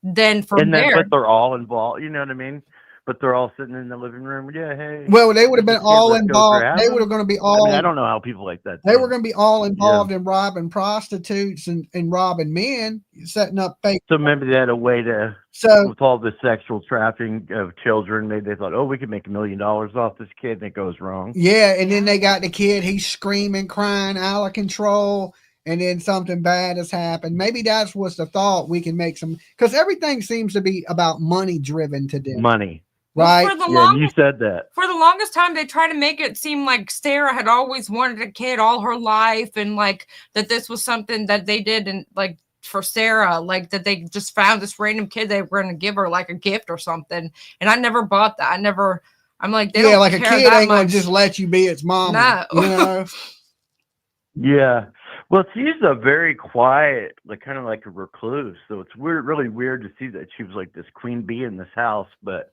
[SPEAKER 4] then from there,
[SPEAKER 9] but they're all involved. You know what I mean? But they're all sitting in the living room. Yeah, hey.
[SPEAKER 3] well, they would have been
[SPEAKER 9] this kid,
[SPEAKER 3] all
[SPEAKER 9] let's go
[SPEAKER 3] involved.
[SPEAKER 9] grab
[SPEAKER 3] They
[SPEAKER 9] him.
[SPEAKER 3] were going to be
[SPEAKER 9] I
[SPEAKER 3] all.
[SPEAKER 9] mean, I don't know how people like that.
[SPEAKER 3] They were
[SPEAKER 9] think.
[SPEAKER 3] going to be all involved in robbing prostitutes and robbing men, setting up fake.
[SPEAKER 9] So maybe they had a way to,
[SPEAKER 3] So
[SPEAKER 9] with all the sexual trafficking of children, maybe they thought, oh, we could make $1 million off this kid, and it goes wrong.
[SPEAKER 3] yeah, and then they got the kid. He's screaming, crying, out of control. And then something bad has happened. Maybe that's what's the thought. We can make some, because everything seems to be about money driven to them.
[SPEAKER 9] Money.
[SPEAKER 3] Right.
[SPEAKER 4] for the
[SPEAKER 9] Yeah,
[SPEAKER 4] longest,
[SPEAKER 9] you said that.
[SPEAKER 4] for the longest time, they try to make it seem like Sarah had always wanted a kid all her life, and like that this was something that they did, and like for Sarah, like that they just found this random kid they were going to give her like a gift or something. And I never bought that. I'm like, they don't
[SPEAKER 3] like a
[SPEAKER 4] care
[SPEAKER 3] kid
[SPEAKER 4] that
[SPEAKER 3] ain't going
[SPEAKER 4] much.
[SPEAKER 3] to just let you be its mama.
[SPEAKER 4] No.
[SPEAKER 3] You know?
[SPEAKER 9] Yeah. Well, she's a very quiet, like kind of like a recluse. So it's weird, really weird to see that she was like this queen bee in this house. But,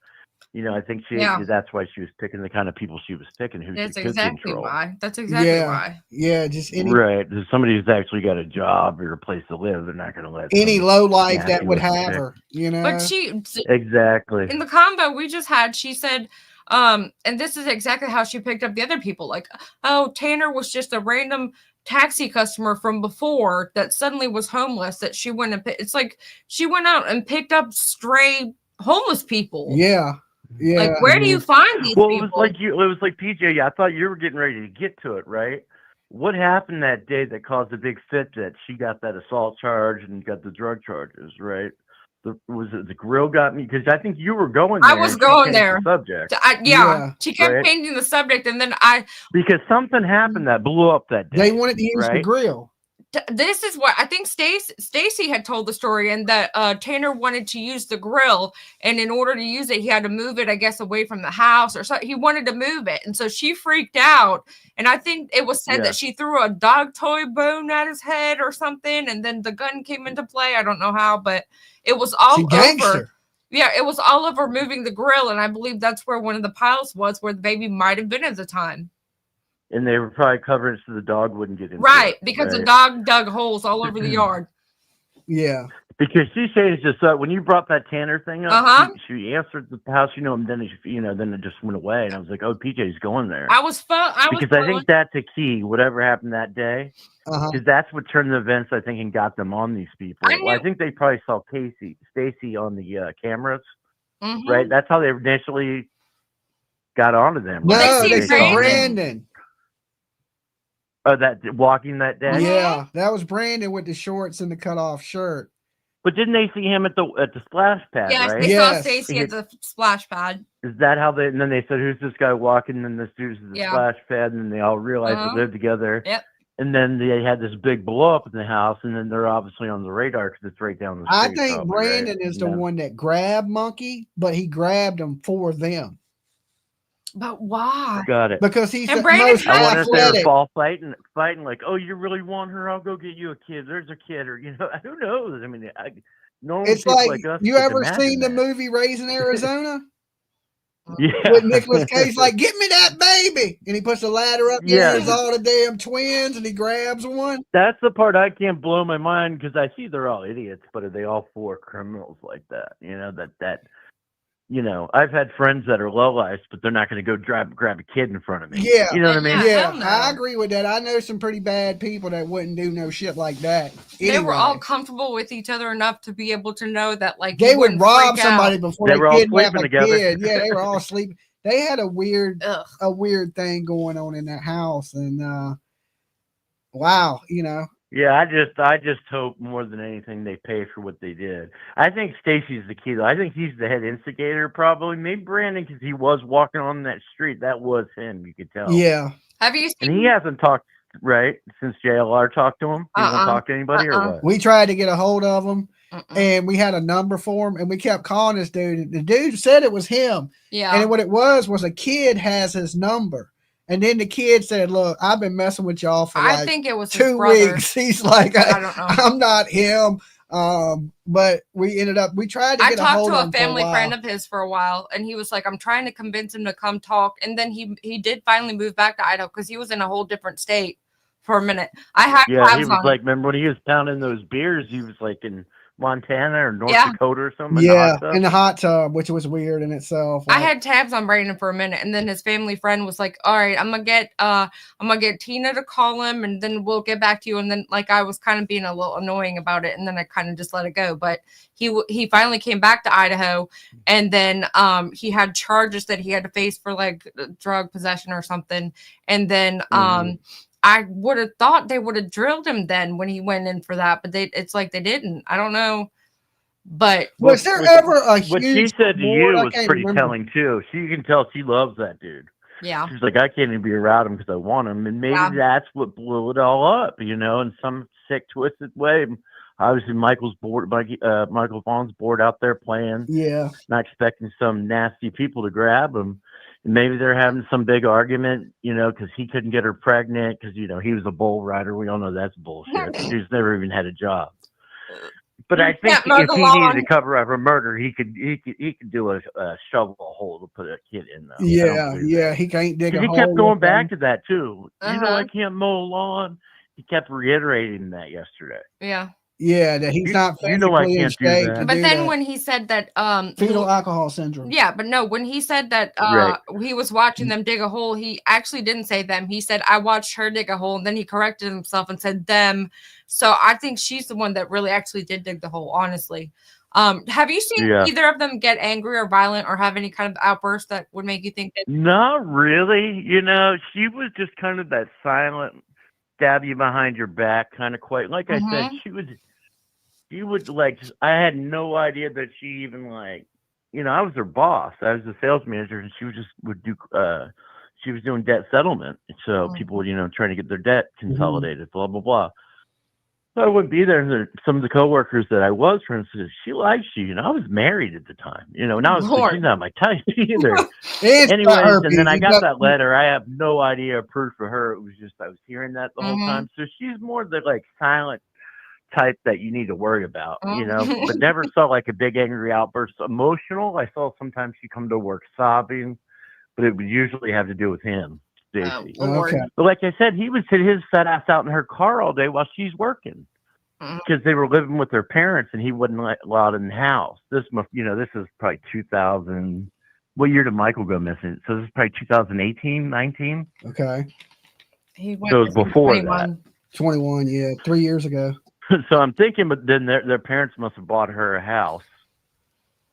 [SPEAKER 9] you know, I think that's why she was picking the kind of people she was picking who
[SPEAKER 4] That's
[SPEAKER 9] she could
[SPEAKER 4] exactly
[SPEAKER 9] control.
[SPEAKER 4] why. That's exactly why.
[SPEAKER 3] Yeah, just any
[SPEAKER 9] Right. There's somebody who's actually got a job or a place to live. They're not going to let
[SPEAKER 3] any
[SPEAKER 9] some
[SPEAKER 3] low life that
[SPEAKER 9] nasty
[SPEAKER 3] would
[SPEAKER 9] looking
[SPEAKER 3] have
[SPEAKER 9] chick.
[SPEAKER 3] her, you know.
[SPEAKER 4] But she
[SPEAKER 9] Exactly.
[SPEAKER 4] in the combo we just had, she said, and this is exactly how she picked up the other people. Like, oh, Tanner was just a random taxi customer from before that suddenly was homeless that she went and it's like she went out and picked up stray homeless people.
[SPEAKER 3] Yeah. Yeah.
[SPEAKER 4] Like, where do you find these
[SPEAKER 9] Well,
[SPEAKER 4] people?
[SPEAKER 9] it was like PJ. I thought you were getting ready to get to it, right? What happened that day that caused a big fit that she got that assault charge and got the drug charges, right? Was it the grill got me? Because I think you were going there.
[SPEAKER 4] I was going there.
[SPEAKER 9] The subject.
[SPEAKER 4] She kept changing the subject, and then
[SPEAKER 9] because something happened that blew up that day.
[SPEAKER 3] They wanted to use the grill.
[SPEAKER 4] This is what I think Stacy had told the story, and that Tanner wanted to use the grill, and in order to use it, he had to move it, I guess, away from the house or something. He wanted to move it, and so she freaked out. And I think it was said that she threw a dog toy bone at his head or something, and then the gun came into play. I don't know how, but it was all over. Yeah, it was all over moving the grill, and I believe that's where one of the piles was, where the baby might have been at the time.
[SPEAKER 9] And they were probably covering it so the dog wouldn't get in.
[SPEAKER 4] Right, because the dog dug holes all over the yard.
[SPEAKER 3] Yeah.
[SPEAKER 9] Because she changed this up when you brought that Tanner thing up. She answered the house, and then then it just went away, and I was like, "Oh, PJ's going there."
[SPEAKER 4] I think
[SPEAKER 9] that's a key. Whatever happened that day, because that's what turned the events, I think, and got them on these people. I think they probably saw Stacy on the cameras, right? That's how they initially got onto them.
[SPEAKER 3] No,
[SPEAKER 9] right?
[SPEAKER 3] they saw Brandon.
[SPEAKER 9] Oh, that walking that day.
[SPEAKER 3] Yeah, that was Brandon with the shorts and the cut off shirt.
[SPEAKER 9] But didn't they see him at the splash pad?
[SPEAKER 4] Yes,
[SPEAKER 9] right?
[SPEAKER 4] they saw Stacy at the splash pad.
[SPEAKER 9] Is that how they? And then they said, "Who's this guy walking?" And this dude's at the splash pad, and then they all realized they lived together.
[SPEAKER 4] Yep.
[SPEAKER 9] And then they had this big blow up in the house, and then they're obviously on the radar because it's right down the street.
[SPEAKER 3] I think Brandon is the one that grabbed Monkey, but he grabbed him for them.
[SPEAKER 4] But why?
[SPEAKER 9] Got it.
[SPEAKER 3] Because he's
[SPEAKER 4] and
[SPEAKER 3] the most
[SPEAKER 9] I wonder
[SPEAKER 3] athletic.
[SPEAKER 9] if they were fall fighting like, "Oh, you really want her? I'll go get you a kid. There's a kid," or who knows? I mean,
[SPEAKER 3] it's like
[SPEAKER 9] us
[SPEAKER 3] you ever seen the movie Raising Arizona?
[SPEAKER 9] Yeah.
[SPEAKER 3] With Nicolas Cage, like, "Get me that baby," and he puts the ladder up there.
[SPEAKER 9] Yeah.
[SPEAKER 3] There's all the damn twins, and he grabs one.
[SPEAKER 9] That's the part I can't blow my mind because I see they're all idiots, but are they all four criminals like that? I've had friends that are lowlifes, but they're not going to go grab a kid in front of me.
[SPEAKER 3] Yeah.
[SPEAKER 9] You know what I mean?
[SPEAKER 3] Yeah, I agree with that. I know some pretty bad people that wouldn't do no shit like that. Anyway.
[SPEAKER 4] They were all comfortable with each other enough to be able to know that, like,
[SPEAKER 3] they would rob somebody before they
[SPEAKER 9] were all
[SPEAKER 3] kidnap
[SPEAKER 9] sleeping
[SPEAKER 3] a
[SPEAKER 9] together.
[SPEAKER 3] kid. Yeah, they were all sleeping. They had a weird thing going on in that house, and wow,
[SPEAKER 9] Yeah, I just hope more than anything they pay for what they did. I think Stacy's the key, though. I think he's the head instigator, probably. Maybe Brandon, because he was walking on that street. That was him. You could tell.
[SPEAKER 3] Yeah.
[SPEAKER 4] Have you seen?
[SPEAKER 9] And he hasn't talked since JLR talked to him. He won't talk to anybody or what?
[SPEAKER 3] We tried to get a hold of him, and we had a number for him, and we kept calling this dude. And the dude said it was him.
[SPEAKER 4] Yeah.
[SPEAKER 3] And what it was a kid has his number. And then the kid said, "Look, I've been messing with y'all for
[SPEAKER 4] I
[SPEAKER 3] like
[SPEAKER 4] think it was his
[SPEAKER 3] 2
[SPEAKER 4] brother.
[SPEAKER 3] weeks." He's like,
[SPEAKER 4] I don't know.
[SPEAKER 3] I'm not him. But we tried to
[SPEAKER 4] I
[SPEAKER 3] get a
[SPEAKER 4] talked
[SPEAKER 3] hold
[SPEAKER 4] to
[SPEAKER 3] of
[SPEAKER 4] a
[SPEAKER 3] him
[SPEAKER 4] family
[SPEAKER 3] for a
[SPEAKER 4] friend
[SPEAKER 3] while.
[SPEAKER 4] of his for a while, and he was like, I'm trying to convince him to come talk. And then he did finally move back to Idaho because he was in a whole different state for a minute. I had
[SPEAKER 9] Yeah, he
[SPEAKER 4] tabs
[SPEAKER 9] was
[SPEAKER 4] on
[SPEAKER 9] like, remember when he was pounding those beers? He was like in Montana or North
[SPEAKER 4] Yeah.
[SPEAKER 9] Dakota or something.
[SPEAKER 3] Yeah,
[SPEAKER 9] In
[SPEAKER 3] in the hot tub, which was weird in itself.
[SPEAKER 4] I
[SPEAKER 3] Like,
[SPEAKER 4] had tabs on Brandon for a minute, and then his family friend was like, "All right, I'm gonna get Tina to call him, and then we'll get back to you." And then like I was kind of being a little annoying about it, and then I kind of just let it go. But he finally came back to Idaho, and then he had charges that he had to face for like drug possession or something, and then I would have thought they would have drilled him then when he went in for that, but it's like they didn't. I don't know. But
[SPEAKER 3] was there ever a
[SPEAKER 9] what she
[SPEAKER 3] huge
[SPEAKER 9] said to
[SPEAKER 3] reward?
[SPEAKER 9] you
[SPEAKER 3] I
[SPEAKER 9] was
[SPEAKER 3] can't
[SPEAKER 9] pretty
[SPEAKER 3] remember.
[SPEAKER 9] telling too. She can tell she loves that dude.
[SPEAKER 4] yeah,
[SPEAKER 9] She's like, I can't even be around him because I want him, and maybe
[SPEAKER 4] Yeah.
[SPEAKER 9] that's what blew it all up, you know, in some sick, twisted way. Obviously, Michael Vaughan's bored out there playing,
[SPEAKER 3] Yeah.
[SPEAKER 9] not expecting some nasty people to grab him. And maybe they're having some big argument, you know, because he couldn't get her pregnant because, you know, he was a bull rider. We all know that's bullshit. He's never even had a job. But I think
[SPEAKER 4] can't mow
[SPEAKER 9] if
[SPEAKER 4] the
[SPEAKER 9] he
[SPEAKER 4] lawn.
[SPEAKER 9] needed to cover up a murder, he could do a shovel hole to put a kid in. Though.
[SPEAKER 3] Yeah. He can't dig a
[SPEAKER 9] He
[SPEAKER 3] hole.
[SPEAKER 9] kept going
[SPEAKER 3] with
[SPEAKER 9] back
[SPEAKER 3] them.
[SPEAKER 9] to that too. You know,
[SPEAKER 4] Uh-huh.
[SPEAKER 9] I can't mow a lawn. He kept reiterating that yesterday.
[SPEAKER 4] yeah.
[SPEAKER 3] Yeah, that he's not
[SPEAKER 9] You know I
[SPEAKER 3] physically in
[SPEAKER 9] can't do
[SPEAKER 3] shape
[SPEAKER 9] that.
[SPEAKER 3] to
[SPEAKER 4] But
[SPEAKER 3] do
[SPEAKER 4] then
[SPEAKER 3] that.
[SPEAKER 4] when he said that
[SPEAKER 3] Fetal alcohol syndrome.
[SPEAKER 4] yeah, but no, when he said that
[SPEAKER 9] Right.
[SPEAKER 4] he was watching them dig a hole, he actually didn't say them. He said, I watched her dig a hole, and then he corrected himself and said them. So I think she's the one that really actually did dig the hole, honestly. Have you seen
[SPEAKER 9] Yeah.
[SPEAKER 4] either of them get angry or violent or have any kind of outburst that would make you think that
[SPEAKER 9] Not really. You know, she was just kind of that silent, stab you behind your back kind of quiet. Like I said,
[SPEAKER 4] Mhm.
[SPEAKER 9] she would like, I had no idea that she even like, you know, I was her boss. I was the sales manager, and she she was doing debt settlement. So people would, you know, trying to get their debt consolidated, blah, blah, blah. So I wouldn't be there. And some of the coworkers that I was friends with, she likes you. You know, I was married at the time. You know, now
[SPEAKER 4] Lord.
[SPEAKER 9] she's not my type either.
[SPEAKER 3] It's
[SPEAKER 9] Anyways,
[SPEAKER 3] not
[SPEAKER 9] and then I
[SPEAKER 3] herpes.
[SPEAKER 9] got that letter. I have no idea or proof for her. It was just I was hearing that the whole
[SPEAKER 4] Mhm.
[SPEAKER 9] time. So she's more the like silent type that you need to worry about, you know.
[SPEAKER 4] Mhm.
[SPEAKER 9] But never saw like a big angry outburst. Emotional, I saw sometimes she come to work sobbing, but it would usually have to do with him, Stacy.
[SPEAKER 4] Lord.
[SPEAKER 3] Okay.
[SPEAKER 9] But like I said, he would sit his fat ass out in her car all day while she's working
[SPEAKER 4] Mhm.
[SPEAKER 9] because they were living with their parents, and he wasn't allowed in the house. This must, you know, this is probably 2000. What year did Michael go missing? So this is probably 2018, 19.
[SPEAKER 3] Okay.
[SPEAKER 4] He went
[SPEAKER 9] So it was
[SPEAKER 4] missing
[SPEAKER 9] before
[SPEAKER 4] 21.
[SPEAKER 3] 21, yeah. 3 years ago.
[SPEAKER 9] So I'm thinking, but then their parents must have bought her a house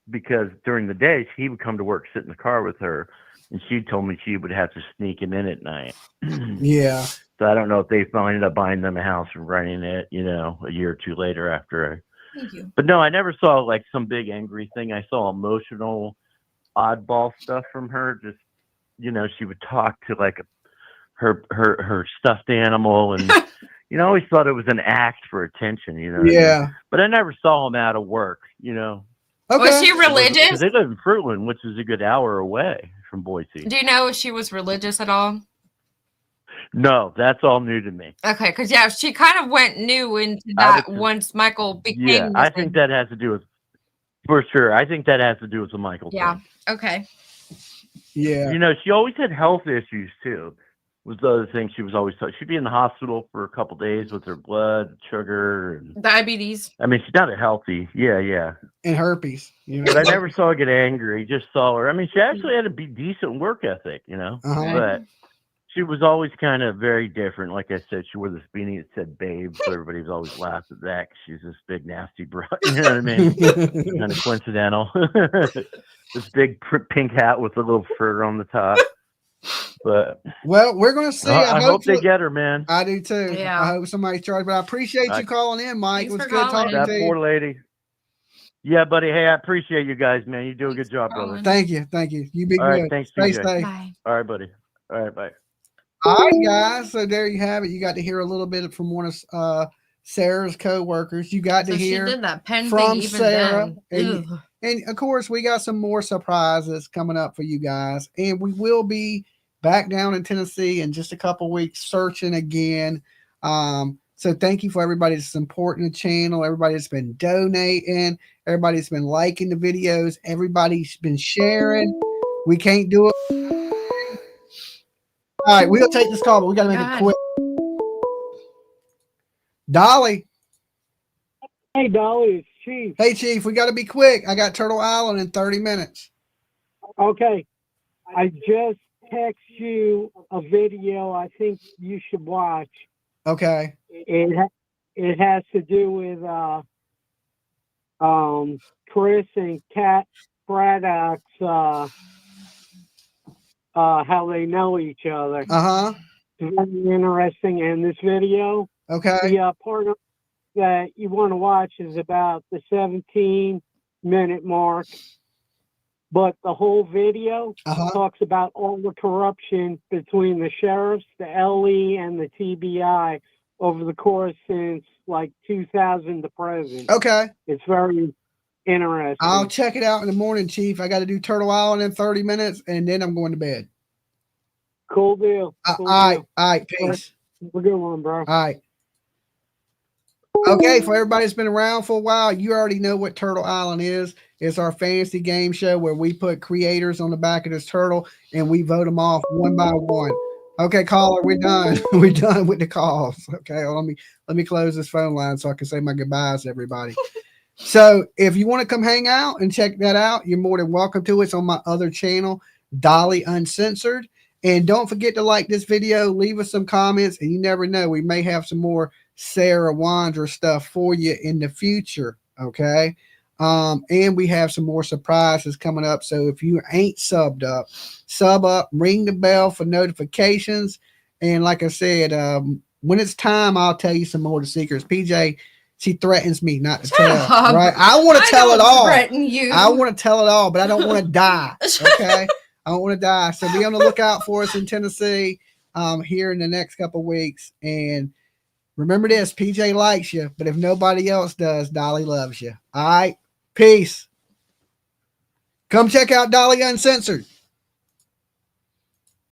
[SPEAKER 9] because during the day he would come to work, sit in the car with her, and she told me she would have to sneak him in at night.
[SPEAKER 3] Yeah.
[SPEAKER 9] So I don't know if they ended up buying them a house and renting it, you know, a year or two later after.
[SPEAKER 4] Thank you.
[SPEAKER 9] But no, I never saw like some big angry thing. I saw emotional, oddball stuff from her. Just, you know, she would talk to like her stuffed animal, and you know, I always thought it was an act for attention, you know. what I mean?
[SPEAKER 3] Yeah.
[SPEAKER 9] But I never saw him out of work, you know.
[SPEAKER 3] Okay.
[SPEAKER 4] Was she
[SPEAKER 9] Because
[SPEAKER 4] religious?
[SPEAKER 9] they live in Fruitland, which is a good hour away from Boise.
[SPEAKER 4] Do you know if she was religious at all?
[SPEAKER 9] No, that's all new to me.
[SPEAKER 4] Okay, because yeah, she kind of went new into
[SPEAKER 9] I
[SPEAKER 4] that
[SPEAKER 9] would-
[SPEAKER 4] once Michael became
[SPEAKER 9] Yeah, I
[SPEAKER 4] missing.
[SPEAKER 9] think that has to do with, for sure. I think that has to do with the Michael
[SPEAKER 4] Yeah.
[SPEAKER 9] thing.
[SPEAKER 4] Okay.
[SPEAKER 3] Yeah.
[SPEAKER 9] You know, she always had health issues too. Was the other thing she was always she'd be in the hospital for a couple days with her blood sugar, and
[SPEAKER 4] Diabetes.
[SPEAKER 9] I mean she's not a healthy. Yeah.
[SPEAKER 3] And herpes. You know?
[SPEAKER 9] But I never saw her get angry. Just saw her. I mean, she actually had a decent work ethic, you know.
[SPEAKER 3] Uh-huh.
[SPEAKER 9] But she was always kind of very different. Like I said, she wore this beanie that said "babe," so everybody was always laughing at that 'cause she's this big nasty broad. You know what I mean? Kind of coincidental. This big pink hat with a little fur on the top. But
[SPEAKER 3] Well, we're going to see.
[SPEAKER 9] I hope they get her, man.
[SPEAKER 3] I do too.
[SPEAKER 4] Yeah.
[SPEAKER 3] I hope somebody's charged. But I appreciate you calling in, Mike.
[SPEAKER 4] Thanks
[SPEAKER 3] It was
[SPEAKER 4] for
[SPEAKER 3] good
[SPEAKER 4] calling.
[SPEAKER 3] talking
[SPEAKER 9] That
[SPEAKER 3] to you.
[SPEAKER 9] poor lady. Yeah, buddy. Hey, I appreciate you guys, man. You do a good job, brother.
[SPEAKER 3] Thank you. Thank you. You be
[SPEAKER 9] All
[SPEAKER 3] good.
[SPEAKER 9] right, thanks,
[SPEAKER 3] Stay
[SPEAKER 9] PJ.
[SPEAKER 3] safe.
[SPEAKER 4] Bye.
[SPEAKER 9] All right, buddy. All right, bye.
[SPEAKER 3] All right, guys. So there you have it. You got to hear a little bit from one of Sarah's co-workers. You got
[SPEAKER 4] So
[SPEAKER 3] to
[SPEAKER 4] she
[SPEAKER 3] hear
[SPEAKER 4] did that pen
[SPEAKER 3] from
[SPEAKER 4] thing even
[SPEAKER 3] Sarah.
[SPEAKER 4] then.
[SPEAKER 3] And of course, we got some more surprises coming up for you guys. And we will be back down in Tennessee in just a couple weeks searching again. So thank you for everybody that's supporting the channel, everybody that's been donating, everybody that's been liking the videos, everybody's been sharing. We can't do it. All right, we'll take this call, but we got to make it quick. Dolly.
[SPEAKER 10] Hey, Dolly, it's Chief.
[SPEAKER 3] Hey, Chief, we got to be quick. I got Turtle Island in 30 minutes.
[SPEAKER 10] Okay. I just text you a video I think you should watch.
[SPEAKER 3] Okay.
[SPEAKER 10] It has to do with Chris and Kat Braddock's how they know each other.
[SPEAKER 3] Uh-huh.
[SPEAKER 10] It's very interesting. And this video,
[SPEAKER 3] okay,
[SPEAKER 10] the part of that you want to watch is about the 17-minute mark. But the whole video talks about all the corruption between the sheriffs, the LE, and the TBI over the course since like 2000 to present.
[SPEAKER 3] Okay.
[SPEAKER 10] It's very interesting.
[SPEAKER 3] I'll check it out in the morning, Chief. I got to do Turtle Island in 30 minutes, and then I'm going to bed.
[SPEAKER 10] Cool deal.
[SPEAKER 3] All right. Peace.
[SPEAKER 10] Have a good one, bro.
[SPEAKER 3] All right. Okay, for everybody that's been around for a while, you already know what Turtle Island is. It's our fantasy game show where we put creators on the back of this turtle and we vote them off one by one. Okay, caller, we're done. We're done with the calls. Okay, well, let me close this phone line so I can say my goodbyes to everybody. So if you want to come hang out and check that out, you're more than welcome to. It's on my other channel, Dolly Uncensored. And don't forget to like this video, leave us some comments, and you never know, we may have some more Sarah Wandra stuff for you in the future. Okay. And we have some more surprises coming up. So if you ain't subbed up, sub up, ring the bell for notifications. And like I said, when it's time, I'll tell you some more of the secrets. PJ, she threatens me not to tell. Right? I want to tell it all.
[SPEAKER 4] Threaten you.
[SPEAKER 3] I want to tell it all, but I don't want to die. Okay. I don't want to die. So be on the lookout for us in Tennessee here in the next couple of weeks. And remember this, PJ likes you, but if nobody else does, Dolly loves you. All right. Peace. Come check out Dolly Uncensored.